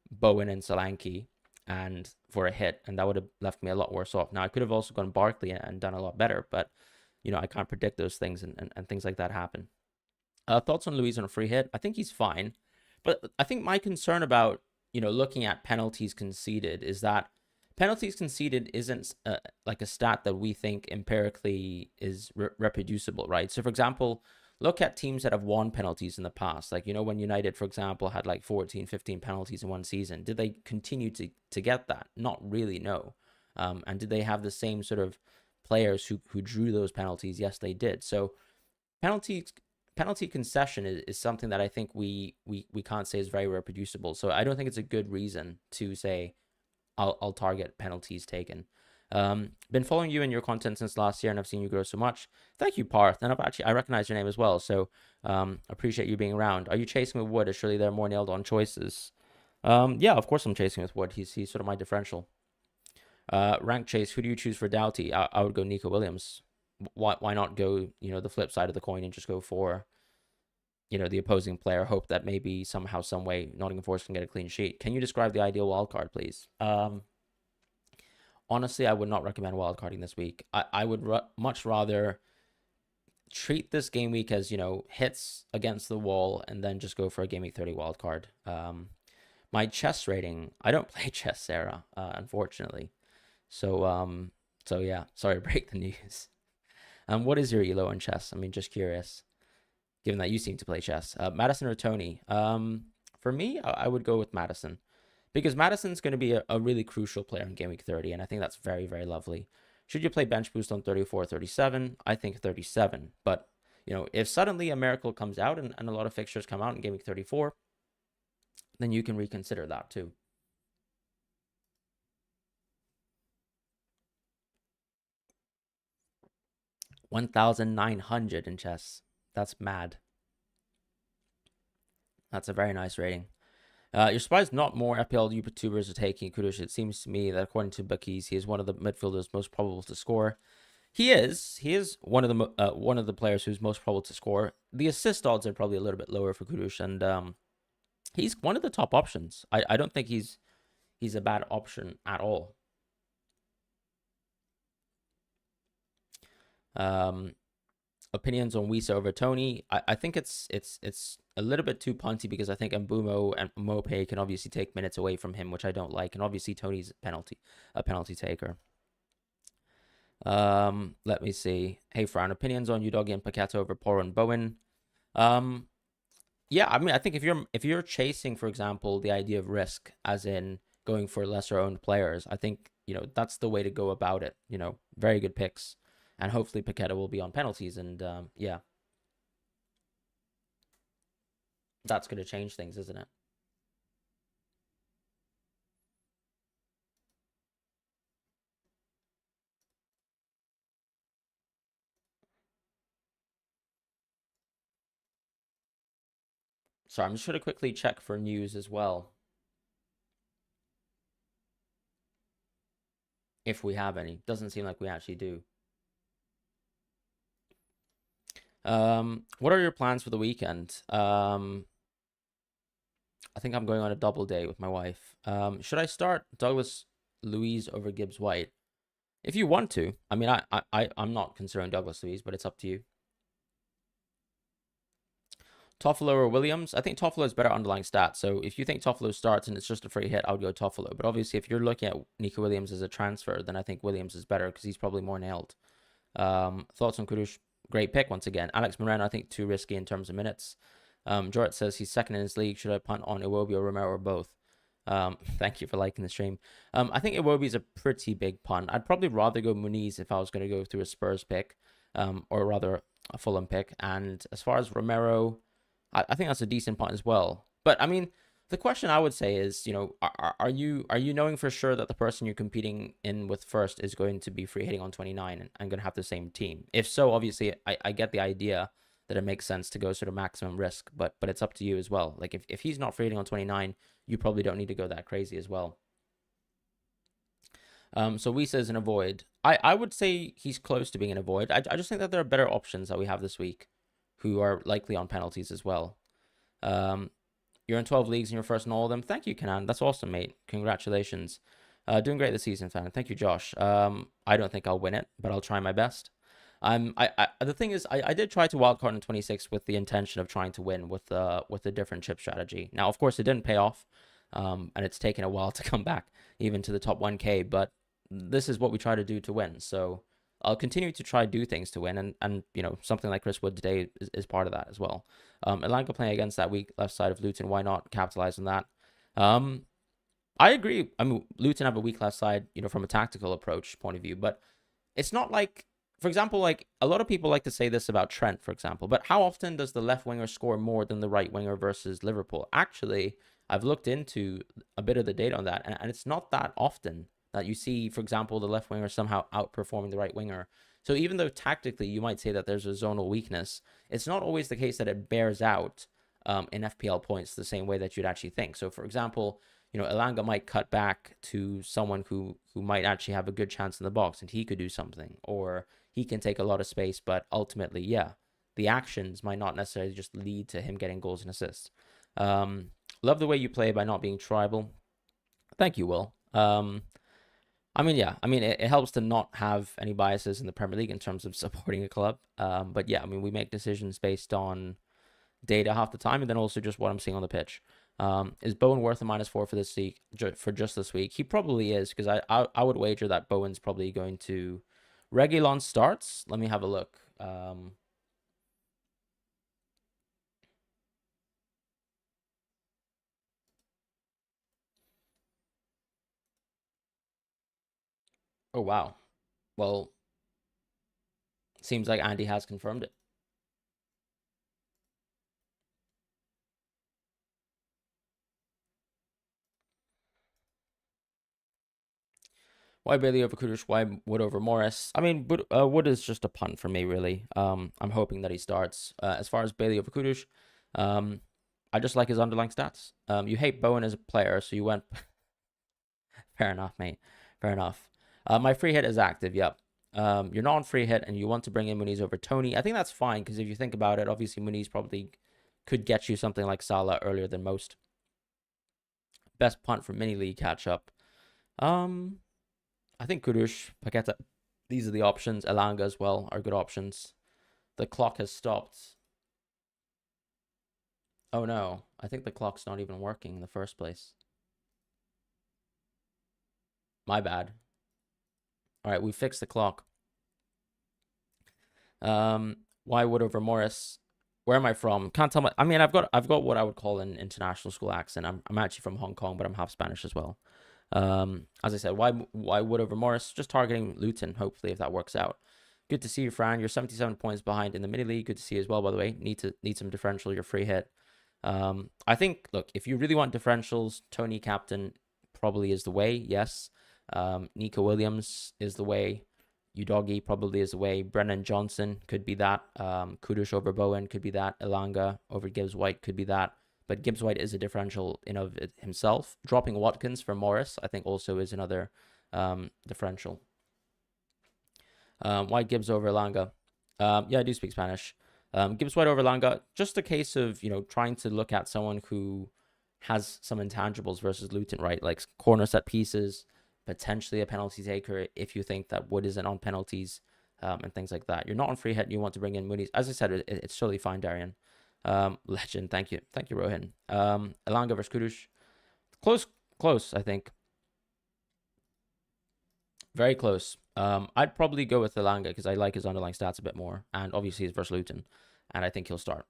Bowen and Solanke and for a hit, and that would have left me a lot worse off. Now, I could have also gone Barkley and done a lot better, but I can't predict those things, and things like that happen. Thoughts on Luis on a free hit? I think he's fine, but I think my concern about looking at penalties conceded is that penalties conceded isn't like a stat that we think empirically is reproducible, right? So, for example, look at teams that have won penalties in the past. Like, when United, for example, had like 14, 15 penalties in one season, did they continue to get that? Not really, no. And did they have the same sort of players who drew those penalties? Yes, they did. So penalty concession is something that I think we can't say is very reproducible. So I don't think it's a good reason to say I'll target penalties taken. Been following you and your content since last year, and I've seen you grow so much. Thank you, Parth. And I recognize your name as well, so appreciate you being around. Are you chasing with Wood? Surely there are more nailed on choices. Yeah, of course I'm chasing with Wood. He's sort of my differential. Rank chase. Who do you choose for Doughty? I would go Nico Williams. Why not go the flip side of the coin and just go for the opposing player? Hope that maybe somehow, some way, Nottingham Forest can get a clean sheet. Can you describe the ideal wildcard, please? Honestly, I would not recommend wildcarding this week. I would much rather treat this game week as hits against the wall and then just go for a game week 30 wildcard. My chess rating, I don't play chess, Sarah, unfortunately. So yeah, sorry to break the news. What is your elo in chess? I mean, just curious, given that you seem to play chess. Madison or Tony? For me, I would go with Madison, because Madison's going to be a really crucial player in Game Week 30, and I think that's very, very lovely. Should you play bench boost on 34, 37? I think 37. But, if suddenly a miracle comes out and a lot of fixtures come out in Game Week 34, then you can reconsider that too. 1,900 in chess. That's mad. That's a very nice rating. You're surprised not more FPL YouTubers are taking Kudus. It seems to me that according to bookies, he is one of the midfielders most probable to score. He is. He is one of the players who's most probable to score. The assist odds are probably a little bit lower for Kudus, and he's one of the top options. I don't think he's a bad option at all. Opinions on Wisa over Tony. I think it's a little bit too punty, because I think Mbumo and Mope can obviously take minutes away from him, which I don't like, and obviously Tony's a penalty taker. Let me see. Hey, Fran, opinions on Udogi and Paqueta over Porro and Bowen. Yeah, I mean, I think if you're chasing, for example, the idea of risk, as in going for lesser owned players, I think that's the way to go about it. Very good picks, and hopefully Paqueta will be on penalties, and yeah, that's going to change things, isn't it? So I'm just going to quickly check for news as well, if we have any. Doesn't seem like we actually do. What are your plans for the weekend? I think I'm going on a double day with my wife. Should I start Douglas Luiz over Gibbs White? If you want to. I mean, I'm not considering Douglas Luiz, but it's up to you. Toffolo or Williams? I think Toffolo is better underlying stats. So if you think Toffolo starts and it's just a free hit, I would go Toffolo. But obviously, if you're looking at Nico Williams as a transfer, then I think Williams is better because he's probably more nailed. Thoughts on Kudush? Great pick once again. Alex Moreno, I think too risky in terms of minutes. Jorrit says he's second in his league. Should I punt on Iwobi or Romero or both? Thank you for liking the stream. I think Iwobi is a pretty big punt. I'd probably rather go Muniz if I was going to go through a Spurs pick, or rather a Fulham pick. And as far as Romero, I think that's a decent punt as well. But I mean, the question I would say is, are you knowing for sure that the person you're competing in with first is going to be free hitting on 29 and going to have the same team? If so, obviously, I get the idea that it makes sense to go sort of maximum risk, but it's up to you as well. Like if he's not free hitting on 29, you probably don't need to go that crazy as well. So we says an avoid. I would say he's close to being an avoid. I just think that there are better options that we have this week who are likely on penalties as well. You're in 12 leagues and you're first in all of them. Thank you, Kanan. That's awesome, mate. Congratulations. Doing great this season, fan. Thank you, Josh. I don't think I'll win it, but I'll try my best. The thing is, I did try to wildcard in 26 with the intention of trying to win with a different chip strategy. Now, of course, it didn't pay off, and it's taken a while to come back even to the top 1K. But this is what we try to do to win. So I'll continue to try do things to win, and something like Chris Wood today is part of that as well. Elanga playing against that weak left side of Luton, why not capitalize on that? I agree. I mean, Luton have a weak left side, from a tactical approach point of view, but it's not like, for example, like a lot of people like to say this about Trent, for example, but how often does the left winger score more than the right winger versus Liverpool? Actually, I've looked into a bit of the data on that, and it's not that often that you see, for example, the left winger somehow outperforming the right winger. So even though tactically you might say that there's a zonal weakness, it's not always the case that it bears out in FPL points the same way that you'd actually think. So, for example, Elanga might cut back to someone who might actually have a good chance in the box and he could do something, or he can take a lot of space, but ultimately, yeah, the actions might not necessarily just lead to him getting goals and assists. Love the way you play by not being tribal. Thank you, Will. It helps to not have any biases in the Premier League in terms of supporting a club. But yeah, we make decisions based on data half the time, and then also just what I'm seeing on the pitch. Is Bowen worth a -4 for this week? For just this week, he probably is, because I would wager that Bowen's probably going to. Reguilon starts. Let me have a look. Oh wow. Well, seems like Andy has confirmed it. Why Bailey over Kudush? Why Wood over Morris? I mean, Wood is just a punt for me, really. I'm hoping that he starts. As far as Bailey over Kudush, I just like his underlying stats. You hate Bowen as a player, so you went. Fair enough, mate. Fair enough. My free hit is active. Yep. You're not on free hit, and you want to bring in Muniz over Tony. I think that's fine, because if you think about it, obviously Muniz probably could get you something like Salah earlier than most. Best punt for mini league catch up. I think Kudush, Paqueta, these are the options. Elanga as well are good options. The clock has stopped. Oh no, I think the clock's not even working in the first place. My bad. All right, we fixed the clock. Why Wood over Morris? Where am I from? Can't tell. I've got what I would call an international school accent. I'm actually from Hong Kong, but I'm half Spanish as well. As I said, why Wood over Morris? Just targeting Luton, hopefully, if that works out. Good to see you, Fran. You're 77 points behind in the mini league. Good to see you as well, by the way. Need some differential. Your free hit. I think, look, if you really want differentials, Tony captain probably is the way. Yes. Nico Williams is the way. Udogi probably is the way. Brennan Johnson could be that. Kudush over Bowen could be that. Elanga over Gibbs White could be that. But Gibbs White is a differential in of it himself. Dropping Watkins for Morris, I think, also is another differential. Why Gibbs over Elanga? Yeah, I do speak Spanish. Gibbs White over Langa, just a case of, trying to look at someone who has some intangibles versus Luton, right? Like corner set pieces, potentially a penalty taker if you think that Wood isn't on penalties, and things like that. You're not on free hit and you want to bring in Mooney's. As I said, it's totally fine, Darian. Legend, thank you. Thank you, Rohin. Elanga versus Kudush. Close, I think. Very close. I'd probably go with Elanga because I like his underlying stats a bit more. And obviously he's versus Luton. And I think he'll start.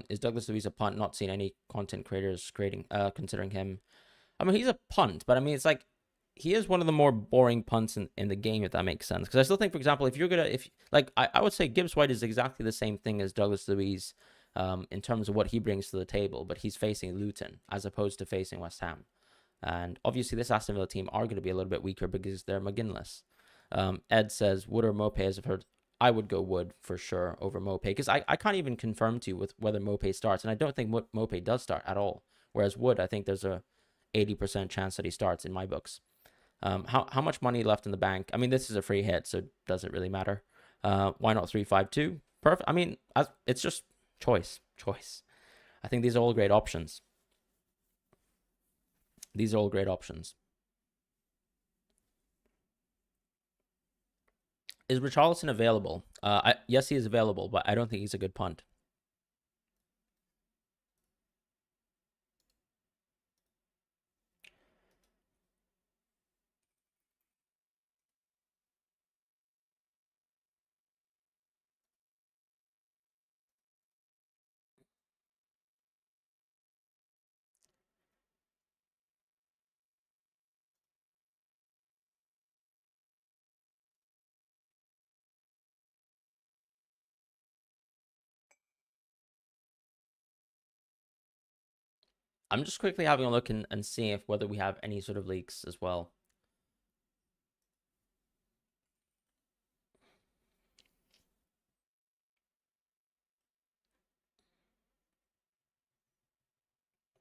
Is Douglas Luiz a punt? Not seen any content creators considering him. I mean, he's a punt, but I mean, it's like he is one of the more boring punts in the game, if that makes sense. Because I still think, for example, I would say Gibbs White is exactly the same thing as Douglas Luiz, in terms of what he brings to the table, but he's facing Luton as opposed to facing West Ham. And obviously, this Aston Villa team are going to be a little bit weaker because they're McGinless. Ed says, Wood or Mope, as I've heard. I would go Wood for sure over Mope because I can't even confirm to you with whether Mope starts. And I don't think Mope does start at all. Whereas Wood, I think there's a 80% chance that he starts in my books. How much money left in the bank? I mean, this is a free hit, so it doesn't really matter. Why not 3-5-2? Perfect. I mean, it's just choice. I think these are all great options. Is Richarlison available? Yes, he is available, but I don't think he's a good punt. I'm just quickly having a look and seeing if whether we have any sort of leaks as well.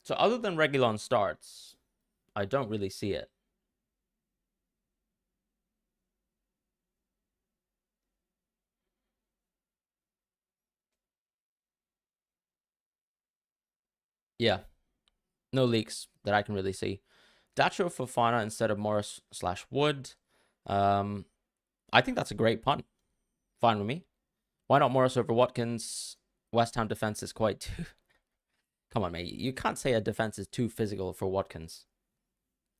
So other than Reguilon starts, I don't really see it. Yeah, no leaks that I can really see. Dacho Fofana instead of Morris/Wood. I think that's a great punt. Fine with me. Why not Morris over Watkins? West Ham defense is quite too... Come on, mate. You can't say a defense is too physical for Watkins.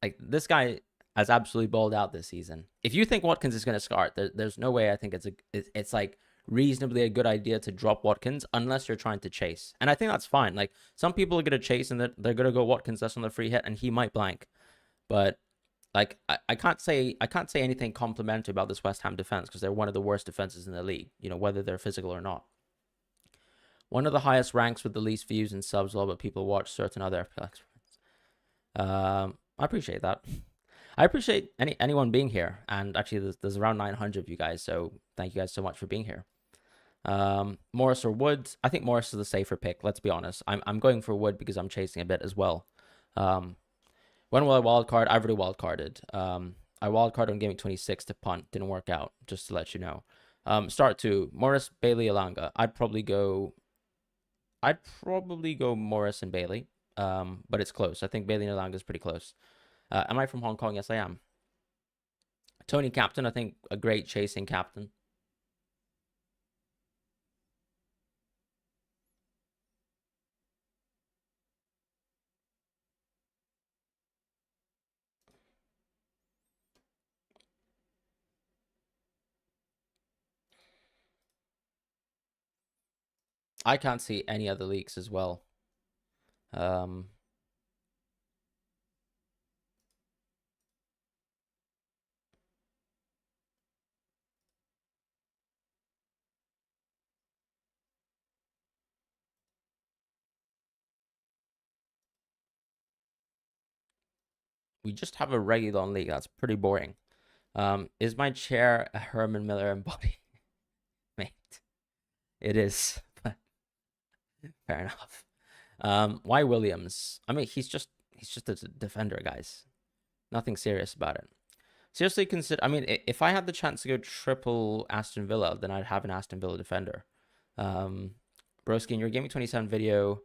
Like, this guy has absolutely balled out this season. If you think Watkins is going to start, there's no way I think it's like reasonably a good idea to drop Watkins unless you're trying to chase. And I think that's fine. Like, some people are going to chase and they're going to go Watkins. That's on the free hit and he might blank. But like, I can't say anything complimentary about this West Ham defense because they're one of the worst defenses in the league, whether they're physical or not. One of the highest ranks with the least views and subs, but people watch certain other FPL experiments. I appreciate that. I appreciate anyone being here. And actually, there's around 900 of you guys, so thank you guys so much for being here. Morris or Wood? I think Morris is the safer pick. Let's be honest. I'm going for Wood because I'm chasing a bit as well. When will I wildcard? I've already wildcarded. I wildcarded on Gameweek 26 to punt. Didn't work out, just to let you know. Start 2. Morris, Bailey, Elanga. I'd probably go Morris and Bailey. But it's close. I think Bailey and Elanga is pretty close. Am I from Hong Kong? Yes, I am. Tony captain. I think a great chasing captain. I can't see any other leaks as well. We just have a regular league. That's pretty boring. Is my chair a Herman Miller embody? Mate, it is. Fair enough. Why Williams? I mean, he's just a defender, guys. Nothing serious about it. Seriously, consider. I mean, if I had the chance to go triple Aston Villa, then I'd have an Aston Villa defender. Broski, in your Gameweek 27 video,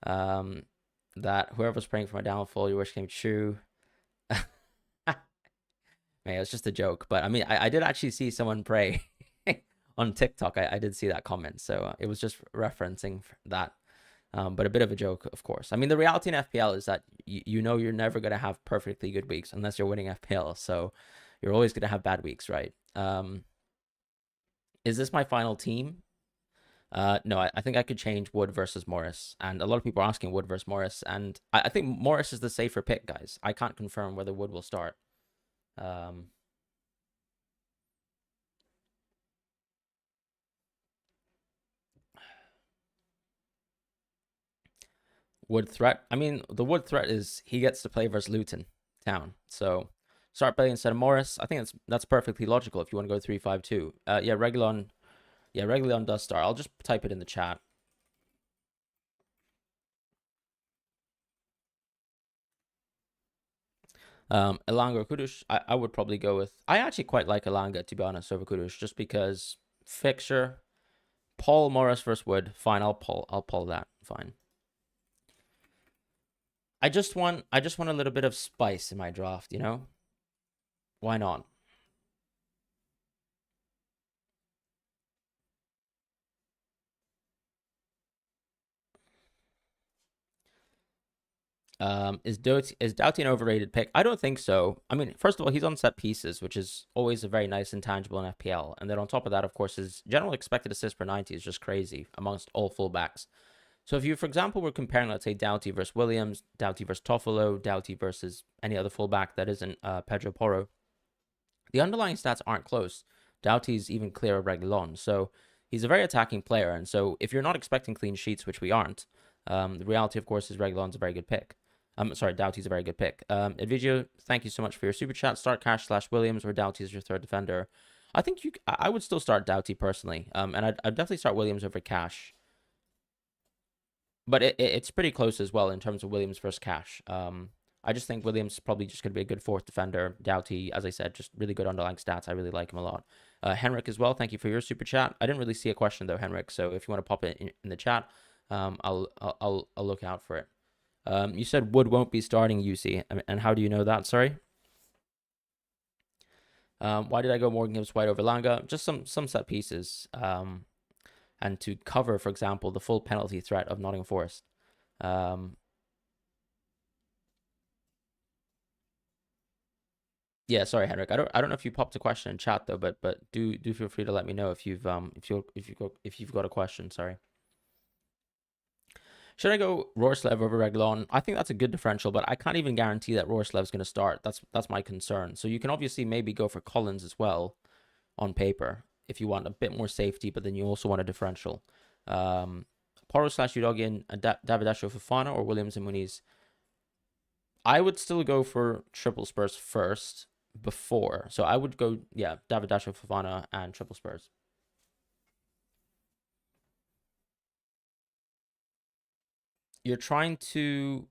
that whoever's praying for my downfall, your wish came true. Man, it's just a joke, but I mean, I did actually see someone pray on TikTok. I did see that comment, so it was just referencing that. But a bit of a joke, of course. I mean, the reality in FPL is that you know you're never going to have perfectly good weeks unless you're winning FPL. So you're always going to have bad weeks, right? Is this my final team? No, I think I could change Wood versus Morris. And a lot of people are asking Wood versus Morris. And I think Morris is the safer pick, guys. I can't confirm whether Wood will start. Wood threat. I mean, the Wood threat is he gets to play versus Luton Town. So start Bailey instead of Morris. I think that's perfectly logical if you want to go 3-5-2. Yeah, Reguilon. Yeah, Reguilon does start. I'll just type it in the chat. Elanga or Kudus, I would probably go with... I actually quite like Elanga, to be honest, over Kudus, just because fixture, Paul Morris versus Wood. Fine, I'll pull that. Fine. I just want a little bit of spice in my draft, you know? Why not? Is Doughty an overrated pick? I don't think so. I mean, first of all, he's on set pieces, which is always a very nice intangible in FPL. And then on top of that, of course, his general expected assist per 90 is just crazy amongst all fullbacks. So if you, for example, were comparing, let's say, Doughty versus Williams, Doughty versus Toffolo, Doughty versus any other fullback that isn't Pedro Porro, the underlying stats aren't close. Doughty's even clear of Reguilon. So he's a very attacking player. And so if you're not expecting clean sheets, which we aren't, the reality, of course, is Reguilon's a very good pick. Sorry, Doughty's a very good pick. Edvigio, thank you so much for your super chat. Start Cash / Williams or Doughty as your third defender. I think I would still start Doughty personally. And I'd definitely start Williams over Cash. But it's pretty close as well in terms of Williams versus Cash. I just think Williams is probably just going to be a good fourth defender. Doughty, as I said, just really good underlying stats. I really like him a lot. Henrik as well, thank you for your super chat. I didn't really see a question though, Henrik. So if you want to pop it in the chat, I'll look out for it. You said Wood won't be starting UC, and how do you know that? Sorry. Why did I go Morgan Gibbs White over Langa? Just some set pieces, and to cover, for example, the full penalty threat of Nottingham Forest. Yeah, sorry, Henrik. I don't know if you popped a question in chat though, but do feel free to let me know if you've got a question. Sorry. Should I go Rorslev over Reguilon? I think that's a good differential, but I can't even guarantee that Rorslev's going to start. That's my concern. So you can obviously maybe go for Collins as well on paper if you want a bit more safety, but then you also want a differential. Poro / Udogin, Davidasho Fofana, or Williams and Muniz. I would still go for triple Spurs first before. So I would go, yeah, Davidasho Fofana and triple Spurs. You're trying to...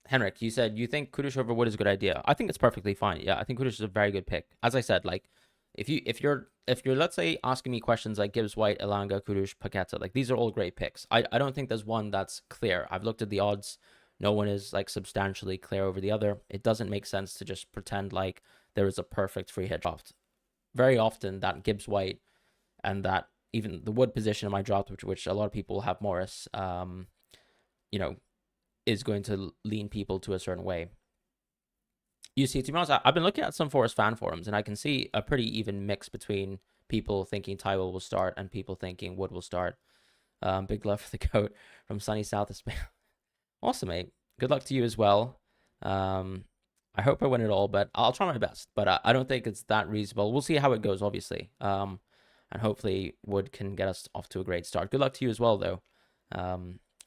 Henrik, you said you think Kudus over Wood is a good idea. I think it's perfectly fine. Yeah, I think Kudus is a very good pick. As I said, like, if you're let's say asking me questions like Gibbs White, Elanga, Kudus, Paqueta, like these are all great picks. I don't think there's one that's clear. I've looked at the odds. No one is like substantially clear over the other. It doesn't make sense to just pretend like there is a perfect free hit draft. Very often that Gibbs White and that even the Wood position in my draft, which a lot of people have Morris, you know, is going to lean people to a certain way. You see, to be honest, I've been looking at some Forest fan forums, and I can see a pretty even mix between people thinking Tywell will start and people thinking Wood will start. Big love for the goat from sunny south of Spain. Awesome, mate. Good luck to you as well. I hope I win it all, but I'll try my best. But I don't think it's that reasonable. We'll see how it goes, obviously. And hopefully Wood can get us off to a great start. Good luck to you as well, though,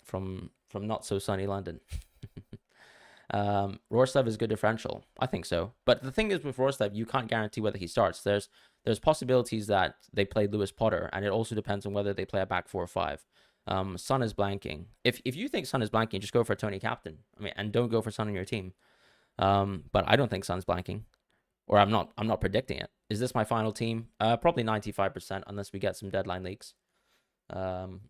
from not so sunny London. Rorslev is good differential. I think so. But the thing is with Rorslev, you can't guarantee whether he starts. There's possibilities that they play Lewis Potter, and it also depends on whether they play a back 4 or 5. Son is blanking. If you think Son is blanking, just go for Tony Captain. I mean, and don't go for Son on your team. But I don't think Son's blanking, or I'm not predicting it. Is this my final team? Probably 95%, unless we get some deadline leaks. Um,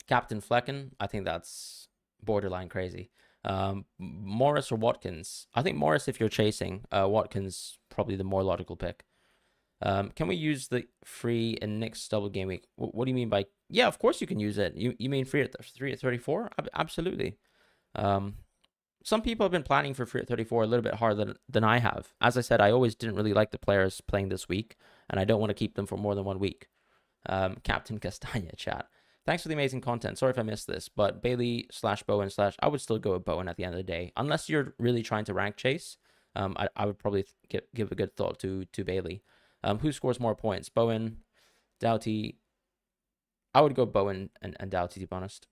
Captain Flecken, I think that's borderline crazy. Morris or Watkins? I think Morris if you're chasing. Watkins probably the more logical pick. Can we use the free in next double game week? What do you mean by? Yeah, of course you can use it. You mean free at 34? Absolutely. Some people have been planning for free at 34 a little bit harder than I have. As I said, I always didn't really like the players playing this week, and I don't want to keep them for more than 1 week. Captain Castagna chat. Thanks for the amazing content. Sorry if I missed this, but Bailey / Bowen / I would still go with Bowen at the end of the day, unless you're really trying to rank chase. I would probably give a good thought to Bailey. Who scores more points? Bowen, Doughty. I would go Bowen and Doughty, to be honest.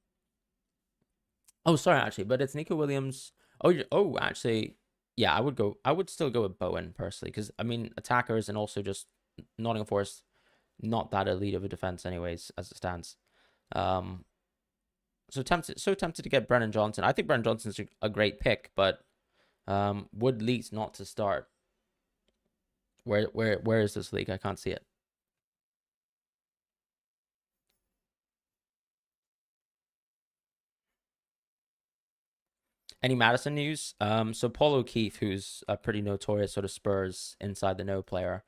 Oh, sorry, actually, but it's Nico Williams. Oh, actually, yeah, I would still go with Bowen personally, because I mean, attackers and also just Nottingham Forest, not that elite of a defense, anyways, as it stands. So tempted to get Brennan Johnson. I think Brennan Johnson's a great pick, but would Leeds not to start? Where is this league? I can't see it. Any Madison news? So Paul O'Keefe, who's a pretty notorious sort of Spurs inside the know player,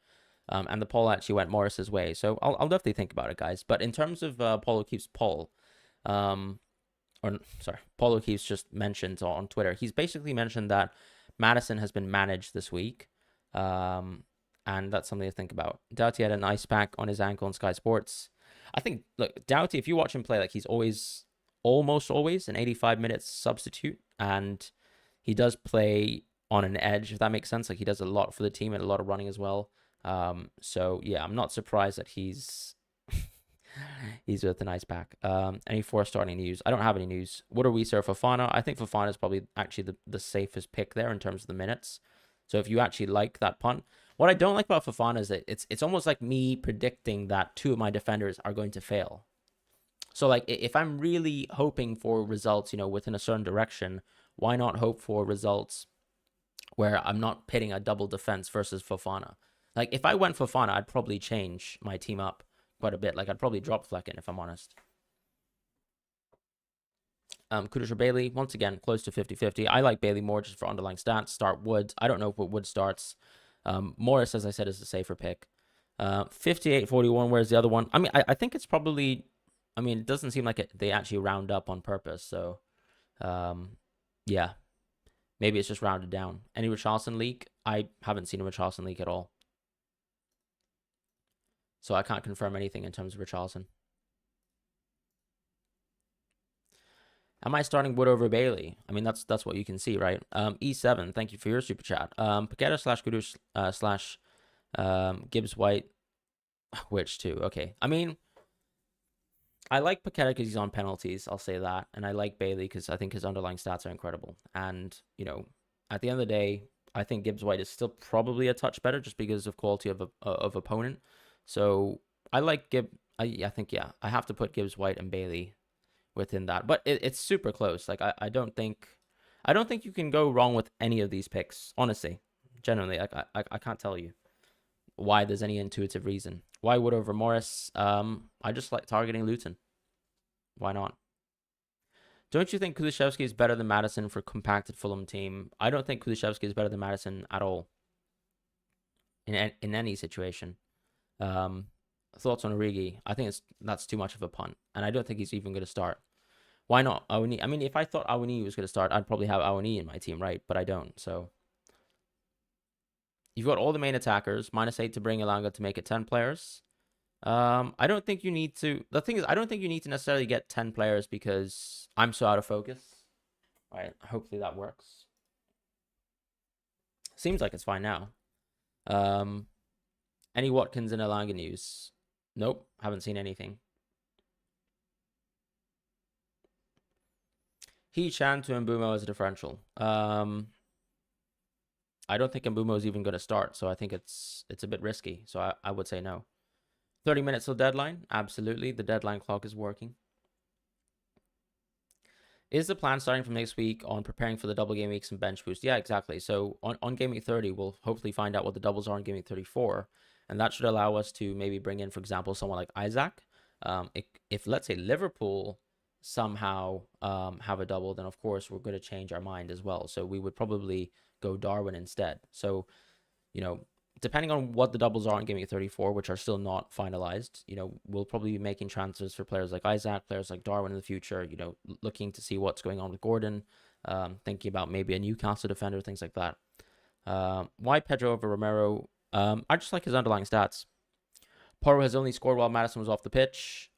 and the poll actually went Morris's way. So I'll definitely think about it, guys. But in terms of Paul O'Keefe's poll, Paul O'Keefe's just mentioned on Twitter. He's basically mentioned that Madison has been managed this week, and that's something to think about. Doughty had an ice pack on his ankle on Sky Sports. I think, look, Doughty, if you watch him play, like he's almost always an 85 minutes substitute, and he does play on an edge, if that makes sense. Like he does a lot for the team and a lot of running as well. So yeah, I'm not surprised that he's with an ice pack. Any 4 starting news? I don't have any news. What are we, sir? Fofana? I think Fofana is probably actually the safest pick there in terms of the minutes. So if you actually like that punt, what I don't like about Fofana is that it's almost like me predicting that 2 of my defenders are going to fail. So like if I'm really hoping for results, within a certain direction, why not hope for results where I'm not pitting a double defense versus Fofana? Like if I went Fofana, I'd probably change my team up quite a bit. Like I'd probably drop Flecken if I'm honest. Kudus or Bailey, once again, close to 50-50. I like Bailey more just for underlying stats. Start Wood. I don't know if Wood starts. Morris, as I said, is a safer pick. 58-41, where's the other one? I mean, I think it's probably... I mean, it doesn't seem like they actually round up on purpose. So, yeah. Maybe it's just rounded down. Any Richarlison leak? I haven't seen a Richarlison leak at all. So I can't confirm anything in terms of Richarlison. Am I starting Wood over Bailey? I mean, that's what you can see, right? E7, thank you for your super chat. Paqueta / Kudus / Gibbs White. Which two? Okay. I mean... I like Paqueta because he's on penalties, I'll say that. And I like Bailey because I think his underlying stats are incredible. And, at the end of the day, I think Gibbs White is still probably a touch better just because of quality of opponent. So I like I think, yeah, I have to put Gibbs White and Bailey within that. But it's super close. Like, I don't think you can go wrong with any of these picks, honestly. Generally, like, I can't tell you why there's any intuitive reason. Why Wood over Morris? I just like targeting Luton. Why not? Don't you think Kulusevski is better than Maddison for compacted Fulham team? I don't think Kulusevski is better than Maddison at all. In any situation. Thoughts on Origi? I think that's too much of a punt. And I don't think he's even going to start. Why not Awani? I mean, if I thought Awani was going to start, I'd probably have Awani in my team, right? But I don't, so... You've got all the main attackers, -8 to bring Elanga to make it 10 players. I don't think you need to... The thing is, I don't think you need to necessarily get 10 players because I'm so out of focus. All right, hopefully that works. Seems like it's fine now. Any Watkins and Elanga news? Nope, haven't seen anything. He-Chan to Mbumo as a differential. I don't think Mbumo is even going to start, so I think it's a bit risky. So I would say no. 30 minutes till deadline? Absolutely. The deadline clock is working. Is the plan starting from next week on preparing for the double game weeks and bench boost? Yeah, exactly. So on game week 30, we'll hopefully find out what the doubles are on game week 34. And that should allow us to maybe bring in, for example, someone like Isaac. If let's say Liverpool somehow have a double, then of course we're going to change our mind as well. So we would probably go Darwin instead. So, you know, depending on what the doubles are in Gameweek 34, which are still not finalized, you know, we'll probably be making transfers for players like Isaac, players like Darwin in the future, you know, looking to see what's going on with Gordon, thinking about maybe a Newcastle defender, things like that. Why Pedro over Romero? I just like his underlying stats. Porro has only scored while Madison was off the pitch.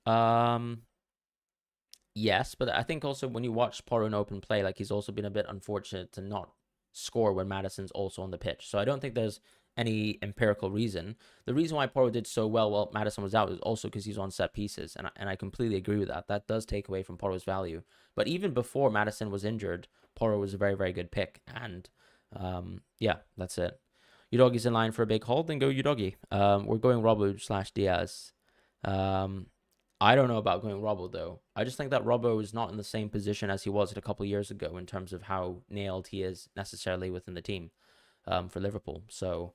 Yes, but I think also when you watch Porro in open play, like he's also been a bit unfortunate to not score when Madison's also on the pitch. So I don't think there's any empirical reason. The reason why Porro did so well while Madison was out is also because he's on set pieces, and I completely agree with that. That does take away from Porro's value. But even before Madison was injured, Porro was a very, very good pick. And yeah, that's it. Udogi's in line for a big hold, then go Udogi. We're going Robbo/Diaz. I don't know about going Robbo, though. I just think that Robbo is not in the same position as he was a couple of years ago in terms of how nailed he is necessarily within the team for Liverpool. So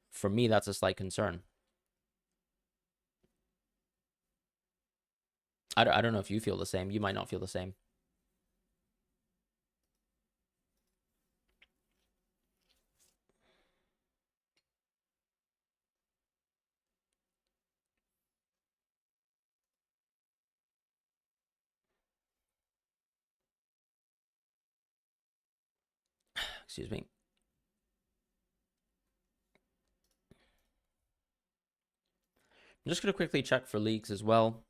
for me, that's a slight concern. I don't know if you feel the same. You might not feel the same. Excuse me. I'm just going to quickly check for leaks as well.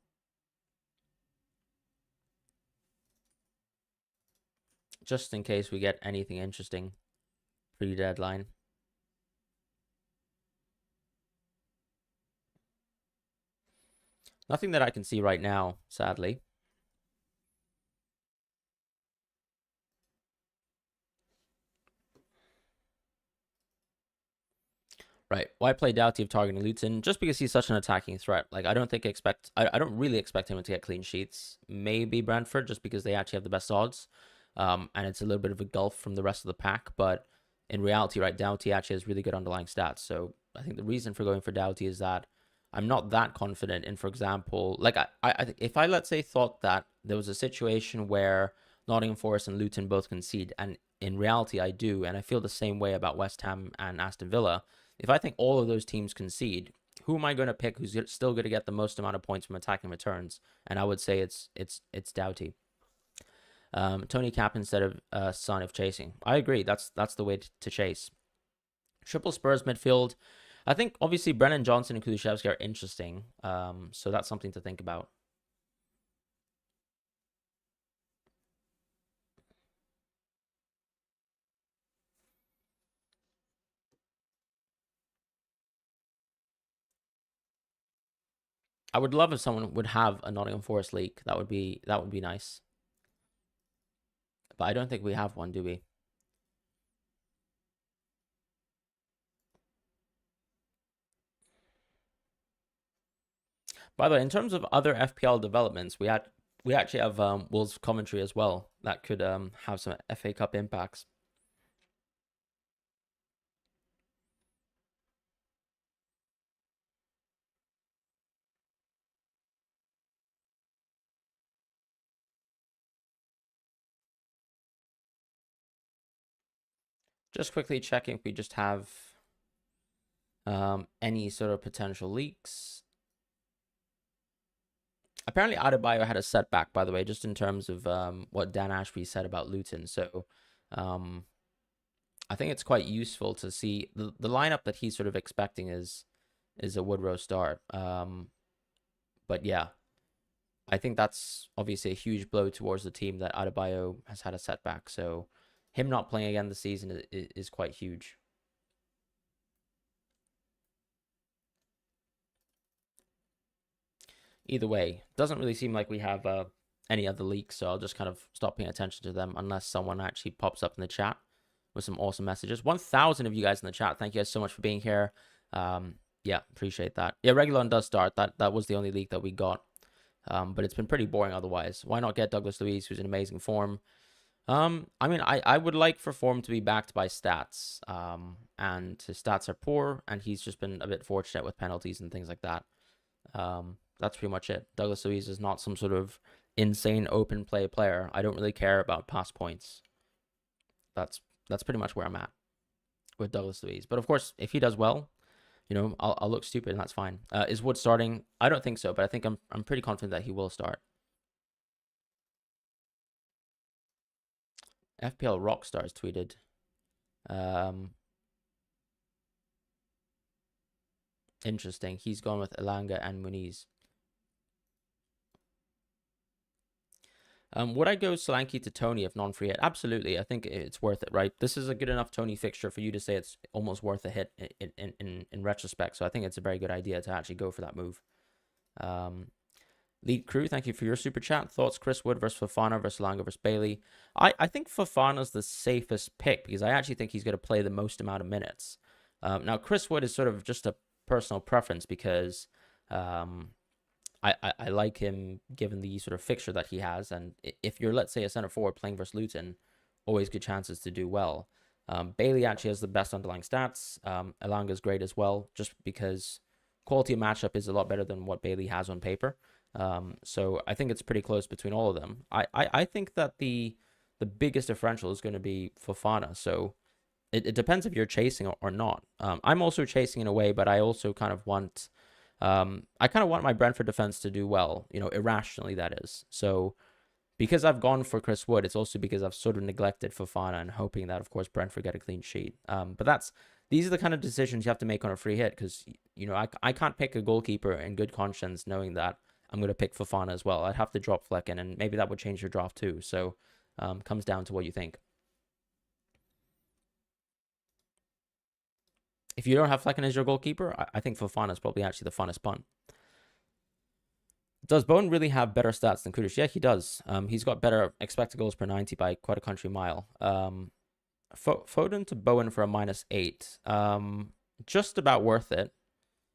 Just in case we get anything interesting pre-deadline. Nothing that I can see right now, sadly. Right. Why play Doughty of targeting Luton? Just because he's such an attacking threat. Like I don't really expect him to get clean sheets. Maybe Brentford, just because they actually have the best odds. And it's a little bit of a gulf from the rest of the pack. But in reality, right, Doughty actually has really good underlying stats. So I think the reason for going for Doughty is that I'm not that confident in, for example, like if I let's say thought that there was a situation where Nottingham Forest and Luton both concede, and in reality I do, and I feel the same way about West Ham and Aston Villa. If I think all of those teams concede, who am I going to pick who's still going to get the most amount of points from attacking returns? And I would say it's Doughty. Tony Cap instead of Son if chasing. I agree. That's the way to chase. Triple Spurs midfield. I think obviously Brennan Johnson and Kulusevski are interesting. So that's something to think about. I would love if someone would have a Nottingham Forest leak. That would be nice. But I don't think we have one, do we? By the way, in terms of other FPL developments, we actually have Wolves commentary as well that could have some FA Cup impacts. Just quickly checking if we just have any sort of potential leaks. Apparently, Adebayo had a setback, by the way, just in terms of what Dan Ashby said about Luton. So I think it's quite useful to see the lineup that he's sort of expecting is a Woodrow start. But yeah, I think that's obviously a huge blow towards the team that Adebayo has had a setback. So him not playing again this season is quite huge. Either way, doesn't really seem like we have any other leaks, so I'll just kind of stop paying attention to them unless someone actually pops up in the chat with some awesome messages. 1,000 of you guys in the chat. Thank you guys so much for being here. Yeah, appreciate that. Yeah, Regulon does start. That was the only leak that we got. But it's been pretty boring otherwise. Why not get Douglas Luiz, who's in amazing form? I mean, I would like for form to be backed by stats. And his stats are poor, and he's just been a bit fortunate with penalties and things like that. That's pretty much it. Douglas Luiz is not some sort of insane open play player. I don't really care about pass points. That's pretty much where I'm at with Douglas Luiz. But of course, if he does well, I'll look stupid, and that's fine. Is Wood starting? I don't think so, but I think I'm pretty confident that he will start. FPL Rockstars tweeted. Interesting. He's gone with Elanga and Muniz. Would I go Solanke to Tony if non-free hit? Absolutely. I think it's worth it, right? This is a good enough Tony fixture for you to say it's almost worth a hit in retrospect. So I think it's a very good idea to actually go for that move. Lead Crew, thank you for your super chat. Thoughts, Chris Wood versus Fofana versus Elanga versus Bailey. I think Fofana's the safest pick because I actually think he's going to play the most amount of minutes. Now, Chris Wood is sort of just a personal preference because I like him given the sort of fixture that he has. And if you're, let's say, a center forward playing versus Luton, always good chances to do well. Bailey actually has the best underlying stats. Elanga's great as well, just because quality of matchup is a lot better than what Bailey has on paper. So I think it's pretty close between all of them. I think that the biggest differential is going to be Fofana. So it depends if you're chasing or not. I'm also chasing in a way, but I also kind of want my Brentford defense to do well, irrationally, that is. So because I've gone for Chris Wood, it's also because I've sort of neglected Fofana and hoping that, of course, Brentford get a clean sheet. But these are the kind of decisions you have to make on a free hit because, I can't pick a goalkeeper in good conscience knowing that I'm going to pick Fofana as well. I'd have to drop Flecken, and maybe that would change your draft too. So comes down to what you think. If you don't have Flecken as your goalkeeper, I think Fofana is probably actually the funnest punt. Does Bowen really have better stats than Kudus? Yeah, he does. He's got better expected goals per 90 by quite a country mile. Foden to Bowen for a -8. Just about worth it.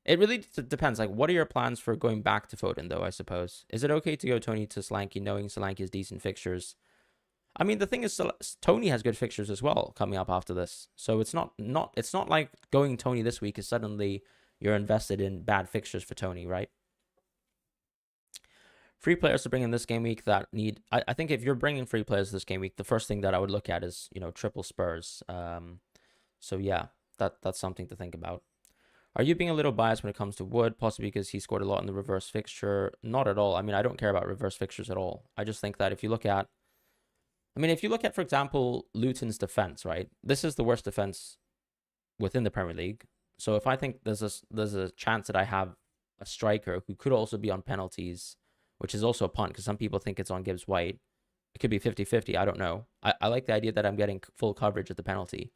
It really depends. Like, what are your plans for going back to Foden, though, I suppose? Is it okay to go Tony to Solanke, knowing Solanke has decent fixtures? I mean, the thing is, Tony has good fixtures as well coming up after this. So it's not like going Tony this week is suddenly you're invested in bad fixtures for Tony, right? Free players to bring in this game week that need... I think if you're bringing free players this game week, the first thing that I would look at is, triple Spurs. So yeah, that's something to think about. Are you being a little biased when it comes to Wood, possibly because he scored a lot in the reverse fixture? Not at all. I mean, I don't care about reverse fixtures at all. I just think that if you look at, for example, Luton's defense, right? This is the worst defense within the Premier League. So if I think there's a chance that I have a striker who could also be on penalties, which is also a punt, because some people think it's on Gibbs White. It could be 50-50. I don't know. I like the idea that I'm getting full coverage at the penalty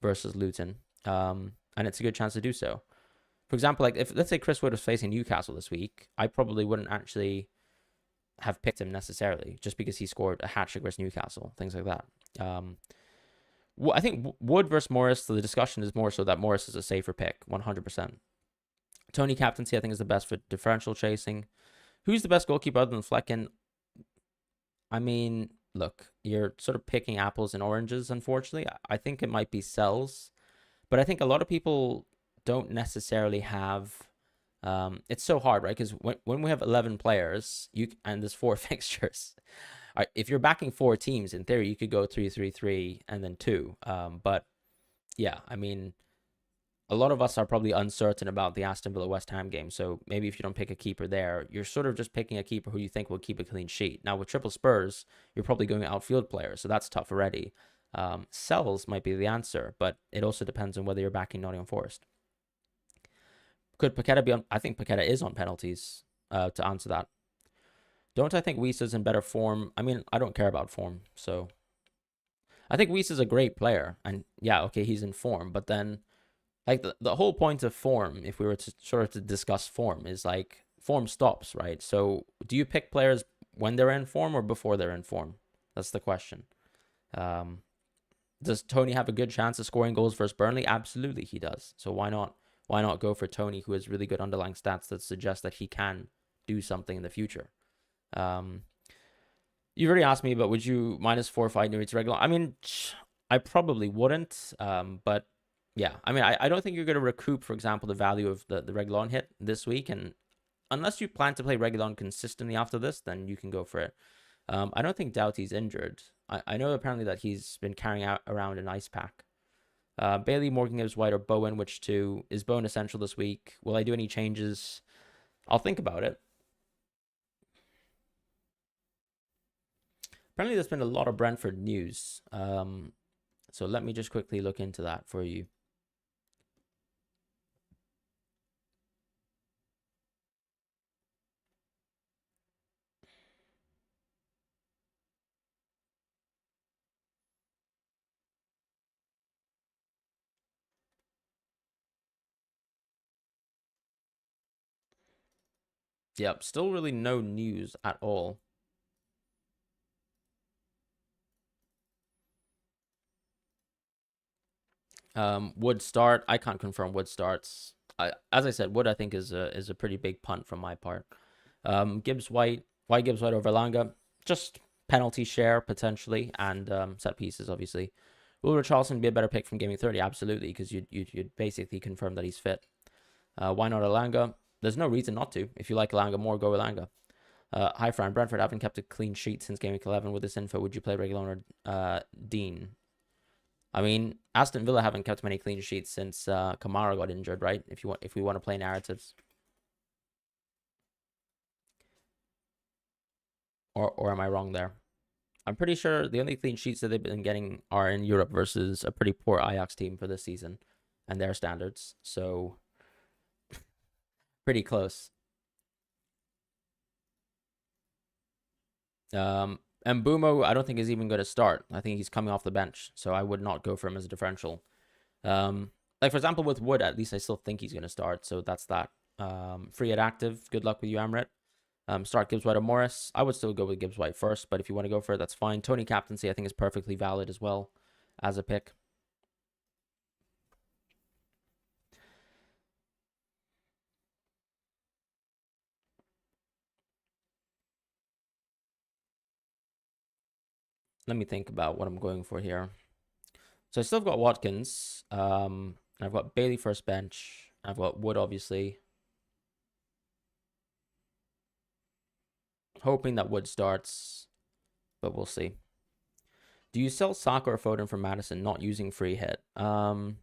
versus Luton. And it's a good chance to do so. For example, like if let's say Chris Wood was facing Newcastle this week, I probably wouldn't actually have picked him necessarily just because he scored a hat trick versus Newcastle, things like that. I think Wood versus Morris, so the discussion is more so that Morris is a safer pick, 100%. Tony captaincy, I think, is the best for differential chasing. Who's the best goalkeeper other than Flecken? I mean, look, you're sort of picking apples and oranges, unfortunately. I think it might be Sells, but I think a lot of people don't necessarily have... it's so hard, right? Because when we have 11 players, and there's 4 fixtures, if you're backing 4 teams, in theory, you could go 3-3-3 and then 2. But yeah, I mean, a lot of us are probably uncertain about the Aston Villa West Ham game. So maybe if you don't pick a keeper there, you're sort of just picking a keeper who you think will keep a clean sheet. Now with triple Spurs, you're probably going outfield players, so that's tough already. Sells might be the answer, but it also depends on whether you're backing Nottingham Forest. Could Paqueta be on? I think Paqueta is on penalties, to answer that. Don't I think Weiss is in better form? I mean, I don't care about form, so... I think Weiss is a great player, and yeah, okay, he's in form, but then, like, the whole point of form, if we were to sort of to discuss form, is like, form stops, right? So, do you pick players when they're in form or before they're in form? That's the question. Does Tony have a good chance of scoring goals versus Burnley? Absolutely, he does. So why not? Why not go for Tony, who has really good underlying stats that suggest that he can do something in the future? You've already asked me, but would you -4 fight Newry's regular? I mean, I probably wouldn't. But yeah, I mean, I don't think you're going to recoup, for example, the value of the Reguilon hit this week. And unless you plan to play Reguilon consistently after this, then you can go for it. I don't think Doughty's injured. I know apparently that he's been carrying out around an ice pack. Bailey, Morgan Gibbs White, or Bowen, which two? Is Bowen essential this week? Will I do any changes? I'll think about it. Apparently, there's been a lot of Brentford news. So let me just quickly look into that for you. Yep, still really no news at all. Wood start. I can't confirm Wood starts. As I said, Wood I think is a pretty big punt from my part. Gibbs White. Why Gibbs White over Langa? Just penalty share potentially, and set pieces obviously. Will Richarlison be a better pick from Gaming 30? Absolutely, because you'd basically confirm that he's fit. Why not Elanga? There's no reason not to. If you like Elanga more, go Elanga. Hi, Fran. Brentford haven't kept a clean sheet since Game Week 11. With this info, would you play Reguilon or Dean? I mean, Aston Villa haven't kept many clean sheets since Kamara got injured, right? If we want to play narratives. Or am I wrong there? I'm pretty sure the only clean sheets that they've been getting are in Europe versus a pretty poor Ajax team for this season and their standards. So pretty close. And Mbumo, I don't think is even going to start. I think he's coming off the bench, so I would not go for him as a differential. Like for example with Wood, at least I still think he's going to start, so that's that. Free at active. Good luck with you, Amrit. Start Gibbs White or Morris. I would still go with Gibbs White first, but if you want to go for it, that's fine. Tony Captaincy, I think, is perfectly valid as well as a pick. Let me think about what I'm going for here. So I still have got Watkins. I've got Bailey first bench. I've got Wood, obviously. Hoping that Wood starts, but we'll see. Do you sell Saka or Foden for Madison not using free hit? I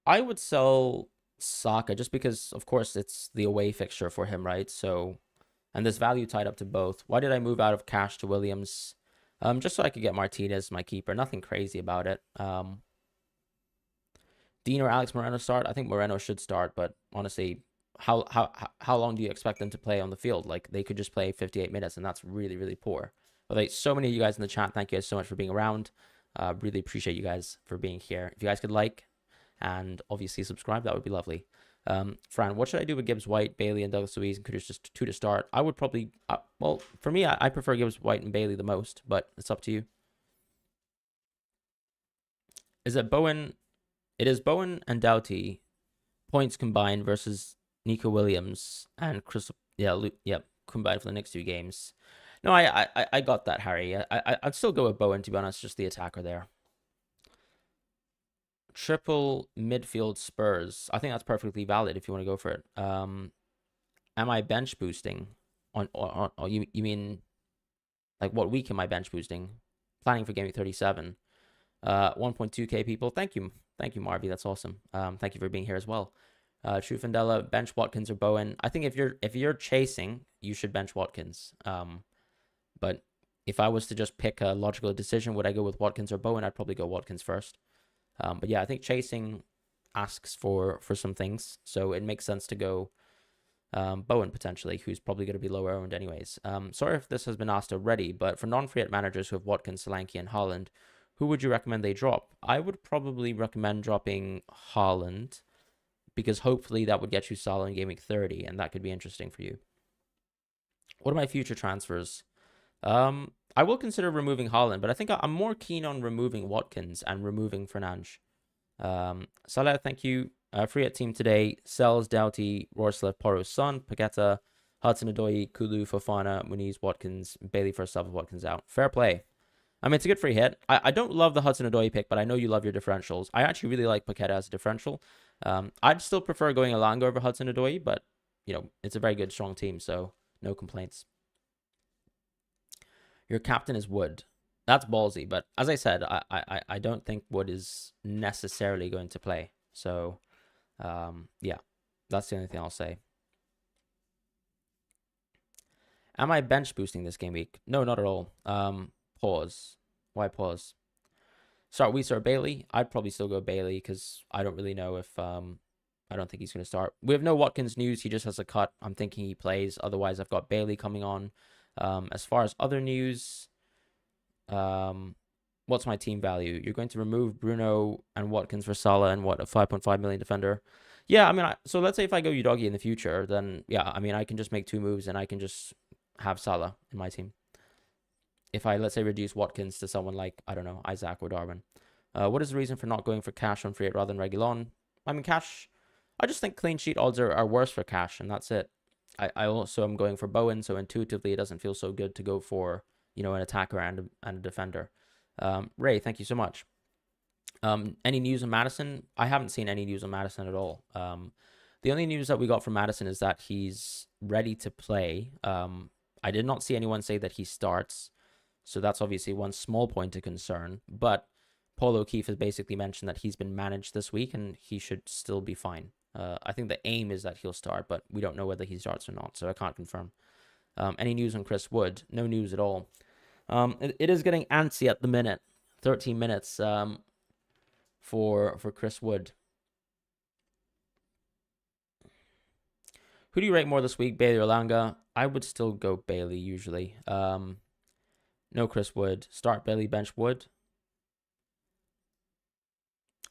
would sell Saka just because, of course, it's the away fixture for him, right? So, and there's value tied up to both. Why did I move out of cash to Williams? Just so I could get Martinez, my keeper. Nothing crazy about it. Dean or Alex Moreno start? I think Moreno should start, but honestly, how long do you expect them to play on the field? Like, they could just play 58 minutes, and that's really, really poor. But like, so many of you guys in the chat, thank you guys so much for being around. Really appreciate you guys for being here. If you guys could like and obviously subscribe, that would be lovely. Fran, what should I do with Gibbs White, Bailey, and Douglas Luiz and Kudus just two to start? I would probably, well, for me, I prefer Gibbs White and Bailey the most, but it's up to you. Is it Bowen? It is Bowen and Doughty points combined versus Nico Williams and Chris. Yeah, combined for the next two games. No, I got that, Harry. I'd still go with Bowen, to be honest, just the attacker there. Triple midfield Spurs. I think that's perfectly valid if you want to go for it. Am I bench boosting? Or you mean like what week am I bench boosting? Planning for Game Week 37. 1.2k people. Thank you, Marvy. That's awesome. Thank you for being here as well. True Fandela, bench Watkins or Bowen. I think if you're chasing, you should bench Watkins. But if I was to just pick a logical decision, would I go with Watkins or Bowen? I'd probably go Watkins first. But yeah, I think chasing asks for some things, so it makes sense to go Bowen potentially, who's probably going to be lower owned anyways. Sorry if this has been asked already, but for non-free hit managers who have Watkins, Solanke, and Haaland, who would you recommend they drop? I would probably recommend dropping Haaland, because hopefully that would get you Salah in Game Week 30, and that could be interesting for you. What are my future transfers? I will consider removing Haaland, but I think I'm more keen on removing Watkins and removing Fernandes. Salah, thank you. Free at team today. Sells, Doughty, Rorslev, Porro, Son, Paqueta, Hudson-Odoi, Kulu, Fofana, Muniz, Watkins, Bailey for sub, Watkins out. Fair play. I mean, it's a good free hit. I don't love the Hudson-Odoi pick, but I know you love your differentials. I actually really like Paqueta as a differential. I'd still prefer going Elanga over Hudson-Odoi, but it's a very good, strong team. So no complaints. Your captain is Wood. That's ballsy, but as I said, I don't think Wood is necessarily going to play. So, yeah, that's the only thing I'll say. Am I bench boosting this game week? No, not at all. Pause. Why pause? Start Weiss or Bailey? I'd probably still go Bailey because I don't really know if I don't think he's going to start. We have no Watkins news. He just has a cut. I'm thinking he plays. Otherwise, I've got Bailey coming on. As far as other news, what's my team value? You're going to remove Bruno and Watkins for Salah and what, a 5.5 million defender? Yeah, I mean, so let's say if I go Udogie in the future, then yeah, I mean, I can just make 2 moves and I can just have Salah in my team. If I, let's say, reduce Watkins to someone like, I don't know, Isaac or Darwin. What is the reason for not going for cash on free hit rather than Reguilon? I mean, cash, I just think clean sheet odds are worse for cash, and that's it. I also am going for Bowen, so intuitively it doesn't feel so good to go for, an attacker and a defender. Ray, thank you so much. Any news on Madison? I haven't seen any news on Madison at all. The only news that we got from Madison is that he's ready to play. I did not see anyone say that he starts, so that's obviously one small point of concern. But Paul O'Keefe has basically mentioned that he's been managed this week and he should still be fine. I think the aim is that he'll start, but we don't know whether he starts or not, so I can't confirm. Any news on Chris Wood? No news at all. It is getting antsy at the minute. 13 minutes for Chris Wood. Who do you rate more this week, Bailey or Langa? I would still go Bailey usually. No Chris Wood. Start Bailey, bench Wood.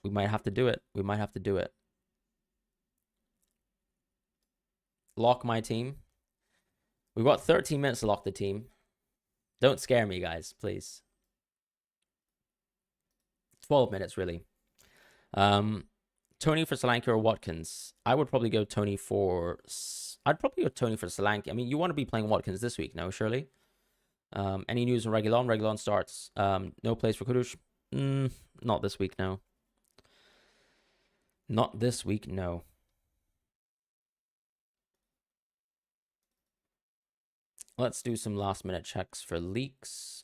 We might have to do it. Lock my team. We've got 13 minutes to lock the team. Don't scare me, guys, please. 12 minutes, really. Tony for Solanke or Watkins? I would probably go Tony for... I'd probably go Tony for Solanke. I mean, you want to be playing Watkins this week, no, surely? Any news on Reguilon? Reguilon starts. No place for Kudus? Not this week, no. Not this week, no. Let's do some last minute checks for leaks.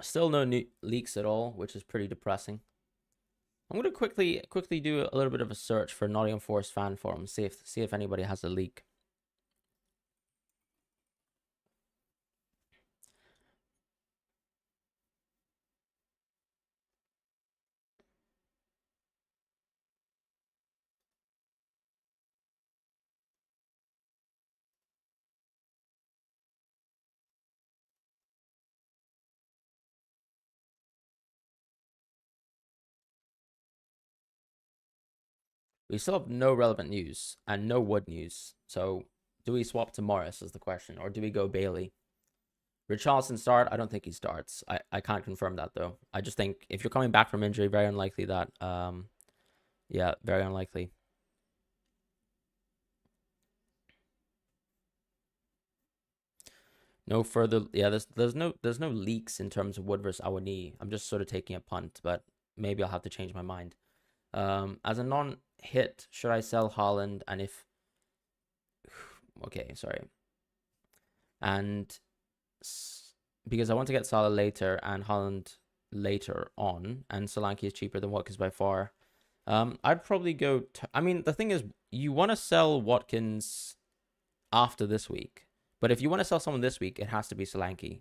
Still no new leaks at all, which is pretty depressing. I'm going to quickly do a little bit of a search for Nottingham Forest fan forums, see if anybody has a leak. We still have no relevant news and no Wood news. So do we swap to Morris is the question, or do we go Bailey? Richarlison start? I don't think he starts. I can't confirm that though. I just think if you're coming back from injury, very unlikely that yeah, very unlikely. No further, yeah, there's no leaks in terms of Wood versus Awani. I'm just sort of taking a punt, but maybe I'll have to change my mind. As a non-hit, should I sell Haaland? And if... Okay, sorry. And because I want to get Salah later and Haaland later on, and Solanke is cheaper than Watkins by far, I'd probably go... I mean, the thing is, you want to sell Watkins after this week. But if you want to sell someone this week, it has to be Solanke,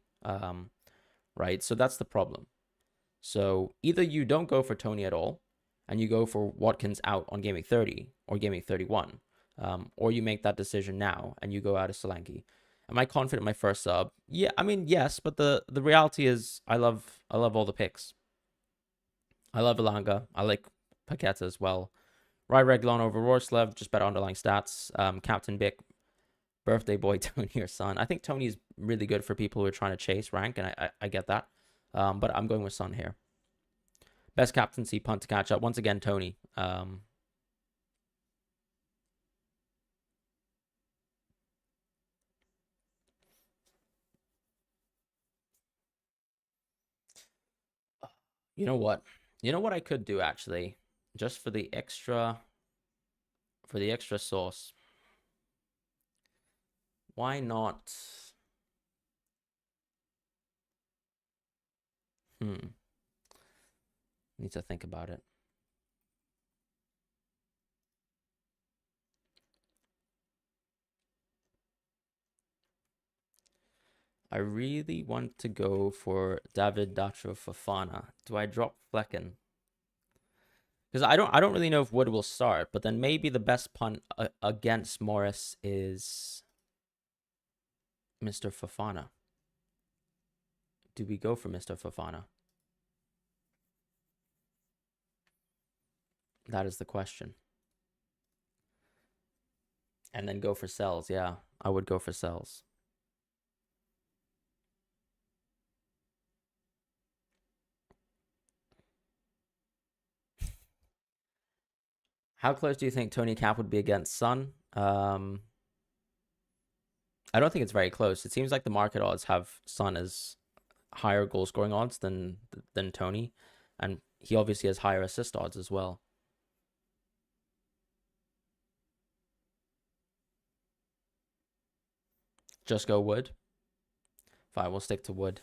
right? So that's the problem. So either you don't go for Tony at all, and you go for Watkins out on Gameweek 30 or Gameweek 31, or you make that decision now and you go out of Solanke. Am I confident in my first sub? Yeah, I mean, yes, but the reality is I love all the picks. I love Elanga. I like Paqueta as well. Right Reglon over Rorslev, just better underlying stats. Captain Bick, birthday boy Tony or Son. I think Tony's really good for people who are trying to chase rank, and I get that. But I'm going with Son here. Best captaincy punt to catch up. Once again, Tony. You know what? You know what I could do actually, just for the extra sauce. Why not? Need to think about it. I really want to go for David Dacho Fofana. Do I drop Flecken? Because I don't really know if Wood will start, but then maybe the best punt against Morris is Mr. Fofana. Do we go for Mr. Fofana? That is the question. And then go for Sells. Yeah, I would go for Sells. How close do you think Tony Cap would be against Son? I don't think it's very close. It seems like the market odds have Son as higher goal scoring odds than Tony, and he obviously has higher assist odds as well. Just go Wood. Fine, we'll stick to Wood.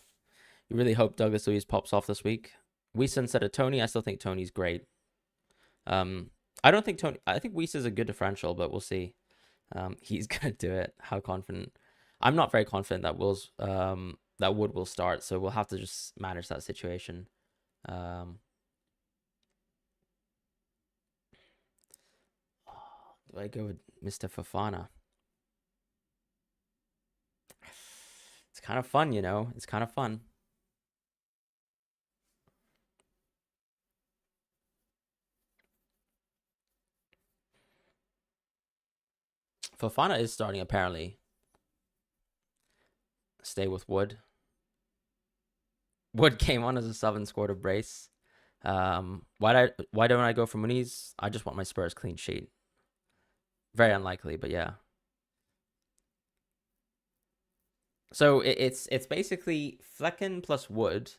You really hope Douglas Luiz pops off this week. Weiss instead of Tony. I still think Tony's great. I don't think Tony. I think Weiss is a good differential, but we'll see. He's gonna do it. How confident? I'm not very confident that that Wood will start, so we'll have to just manage that situation. Do I go with Mr. Fofana? It's kind of fun, you know. It's kind of fun. Fofana is starting apparently. Stay with Wood. Wood came on as a sub and scored a brace. Why don't I go for Muniz? I just want my Spurs clean sheet. Very unlikely, but yeah. So it's basically Flecken plus Wood,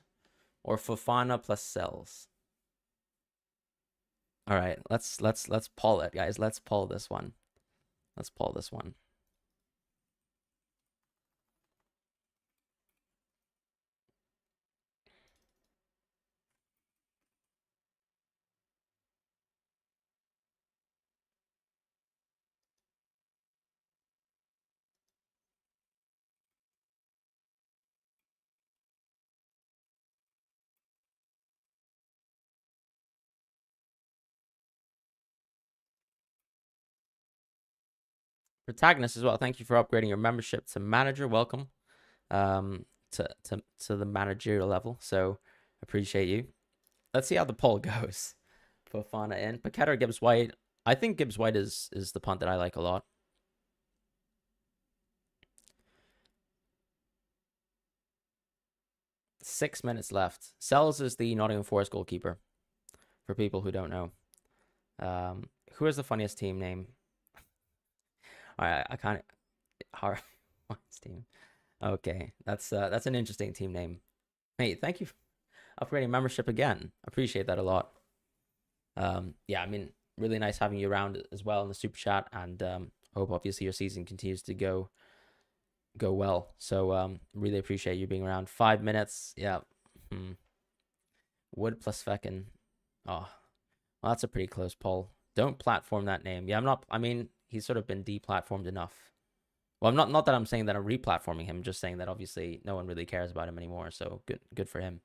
or Fofana plus Sells. All right, let's poll it, guys. Let's poll this one. Let's poll this one. Protagonist as well. Thank you for upgrading your membership to manager. Welcome to the managerial level. So appreciate you. Let's see how the poll goes. Fofana in. Paqueta or Gibbs White. I think Gibbs White is the punt that I like a lot. Six minutes left. Sells is the Nottingham Forest goalkeeper, for people who don't know. Who is the funniest team name? All right, I can't. Team. Okay, that's an interesting team name. Hey, thank you for upgrading membership again. Appreciate that a lot. Yeah, I mean, really nice having you around as well in the super chat, and hope obviously your season continues to go well. So really appreciate you being around. 5 minutes. Yeah. Wood plus Feckin. Oh, well, that's a pretty close poll. Don't platform that name. Yeah, I'm not. I mean, he's sort of been deplatformed enough. Well, I'm not that I'm saying that I'm replatforming him. Just saying that obviously no one really cares about him anymore. So good for him.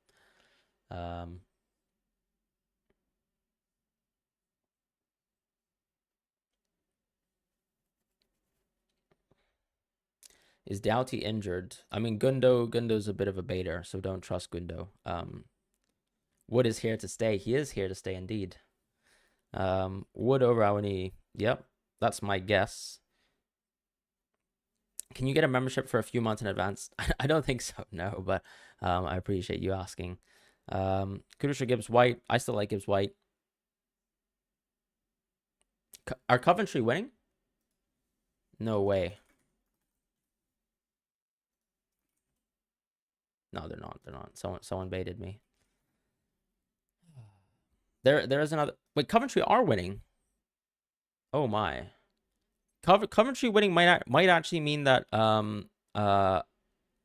Is Doughty injured? I mean, Gundo's a bit of a baiter, so don't trust Gundo. Wood is here to stay. He is here to stay indeed. Wood over Awani. Yep, that's my guess. Can you get a membership for a few months in advance? I don't think so, no, but I appreciate you asking. Kudus or Gibbs White? I still like Gibbs White. Are Coventry winning? No way. No, they're not. They're not. Someone baited me. There is another. Wait, Coventry are winning. Oh my. Coventry winning might actually mean that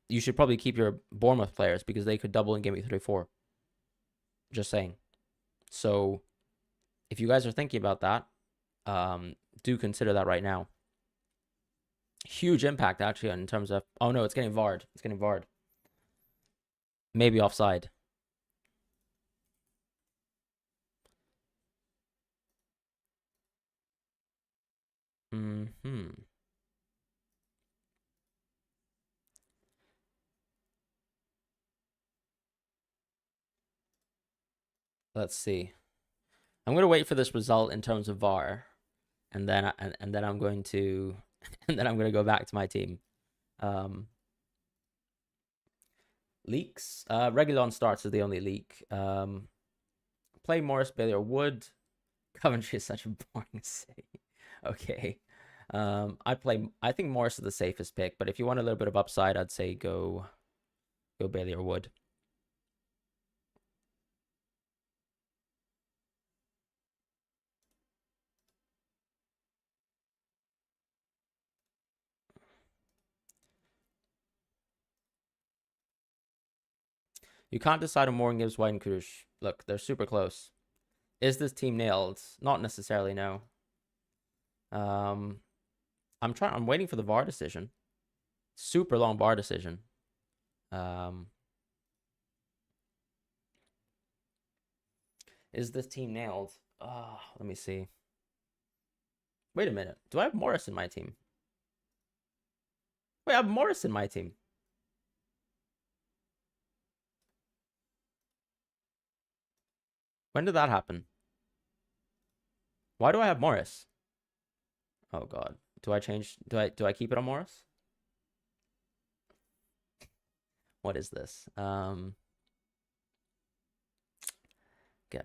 you should probably keep your Bournemouth players because they could double in Game Week 34. Just saying. So if you guys are thinking about that, do consider that right now. Huge impact actually in terms of, oh no, it's getting VAR'd. It's getting VAR'd. Maybe offside. Let's see. I'm gonna wait for this result in terms of VAR, and then I'm going to and then I'm gonna go back to my team. Leaks. Regulon starts is the only leak. Play Morris, Bailey, or Wood. Coventry is such a boring say. Okay. I think Morris is the safest pick, but if you want a little bit of upside, I'd say go Bailey or Wood. You can't decide on Morgan Gibbs, White, and Kudush. Look, they're super close. Is this team nailed? Not necessarily, no. I'm waiting for the VAR decision. Super long VAR decision. Is this team nailed? Let me see. Wait a minute. Do I have Morris in my team? Wait, I have Morris in my team. When did that happen? Why do I have Morris? Oh god. Do I change? Do I keep it on Morris? What is this? Get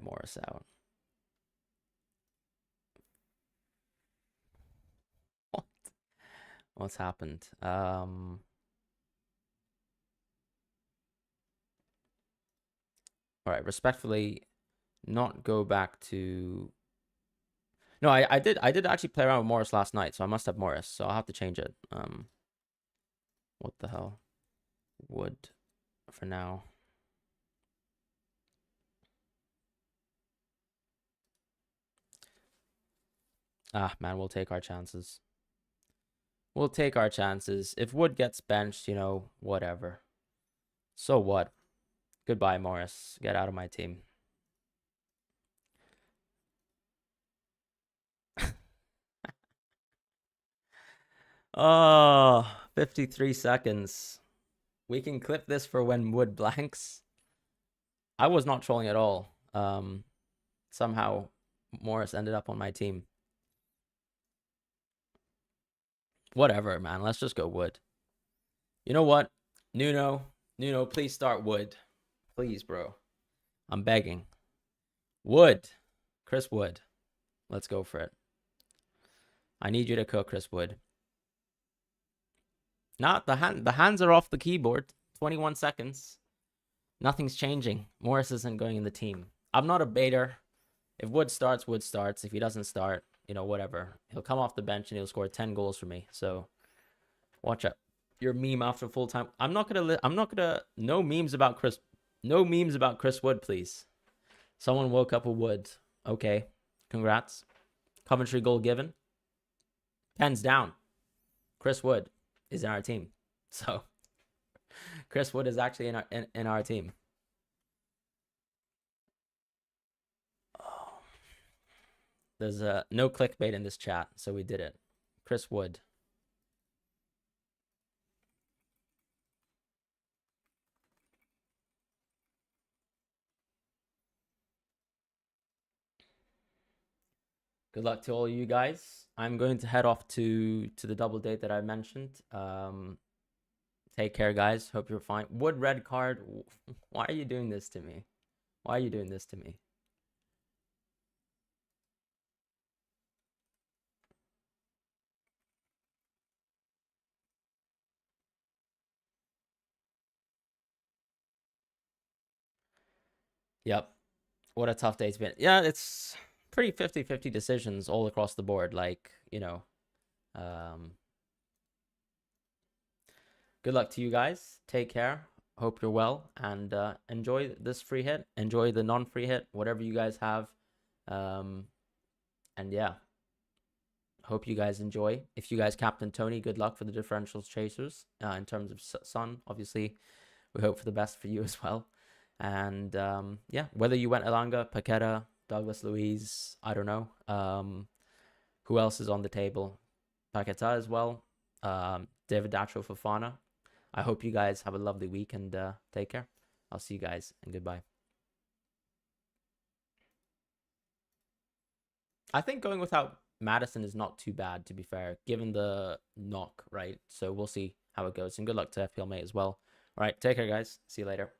Morris out. What? What's happened? All right, respectfully, not go back to. No, I did actually play around with Morris last night, so I must have Morris. So I'll have to change it. What the hell? Wood for now. Ah, man, we'll take our chances. We'll take our chances. If Wood gets benched, whatever. So what? Goodbye, Morris. Get out of my team. Oh, 53 seconds. We can clip this for when Wood blanks. I was not trolling at all. Somehow Morris ended up on my team. Whatever, man. Let's just go Wood. You know what? Nuno, please start Wood. Please, bro. I'm begging. Wood. Chris Wood. Let's go for it. I need you to cook, Chris Wood. Not the hands are off the keyboard. 21 seconds. Nothing's changing. Morris isn't going in the team. I'm not a baiter. If Wood starts, Wood starts. If he doesn't start, whatever. He'll come off the bench and he'll score 10 goals for me. So watch out. Your meme after full time. I'm not gonna no memes about Chris Wood, please. Someone woke up with Wood. Okay. Congrats. Coventry goal given. Pens down. Chris Wood is in our team. So Chris Wood is actually in our team. Oh. There's no clickbait in this chat, so we did it. Chris Wood. Good luck to all you guys. I'm going to head off to the double date that I mentioned. Take care, guys. Hope you're fine. Wood red card. Why are you doing this to me? Why are you doing this to me? Yep. What a tough day it's been. Yeah, it's pretty 50-50 decisions all across the board. Like, good luck to you guys. Take care. Hope you're well and enjoy this free hit. Enjoy the non-free hit, whatever you guys have. And yeah, hope you guys enjoy. If you guys captain Tony, good luck for the differentials chasers. In terms of Sun, obviously, we hope for the best for you as well. And yeah, whether you went Elanga, Paqueta, Douglas Luiz, I don't know. Who else is on the table? Paqueta as well. David Dacho Fofana. I hope you guys have a lovely week and take care. I'll see you guys and goodbye. I think going without Madison is not too bad, to be fair, given the knock, right? So we'll see how it goes. And good luck to FPL mate as well. All right, take care, guys. See you later.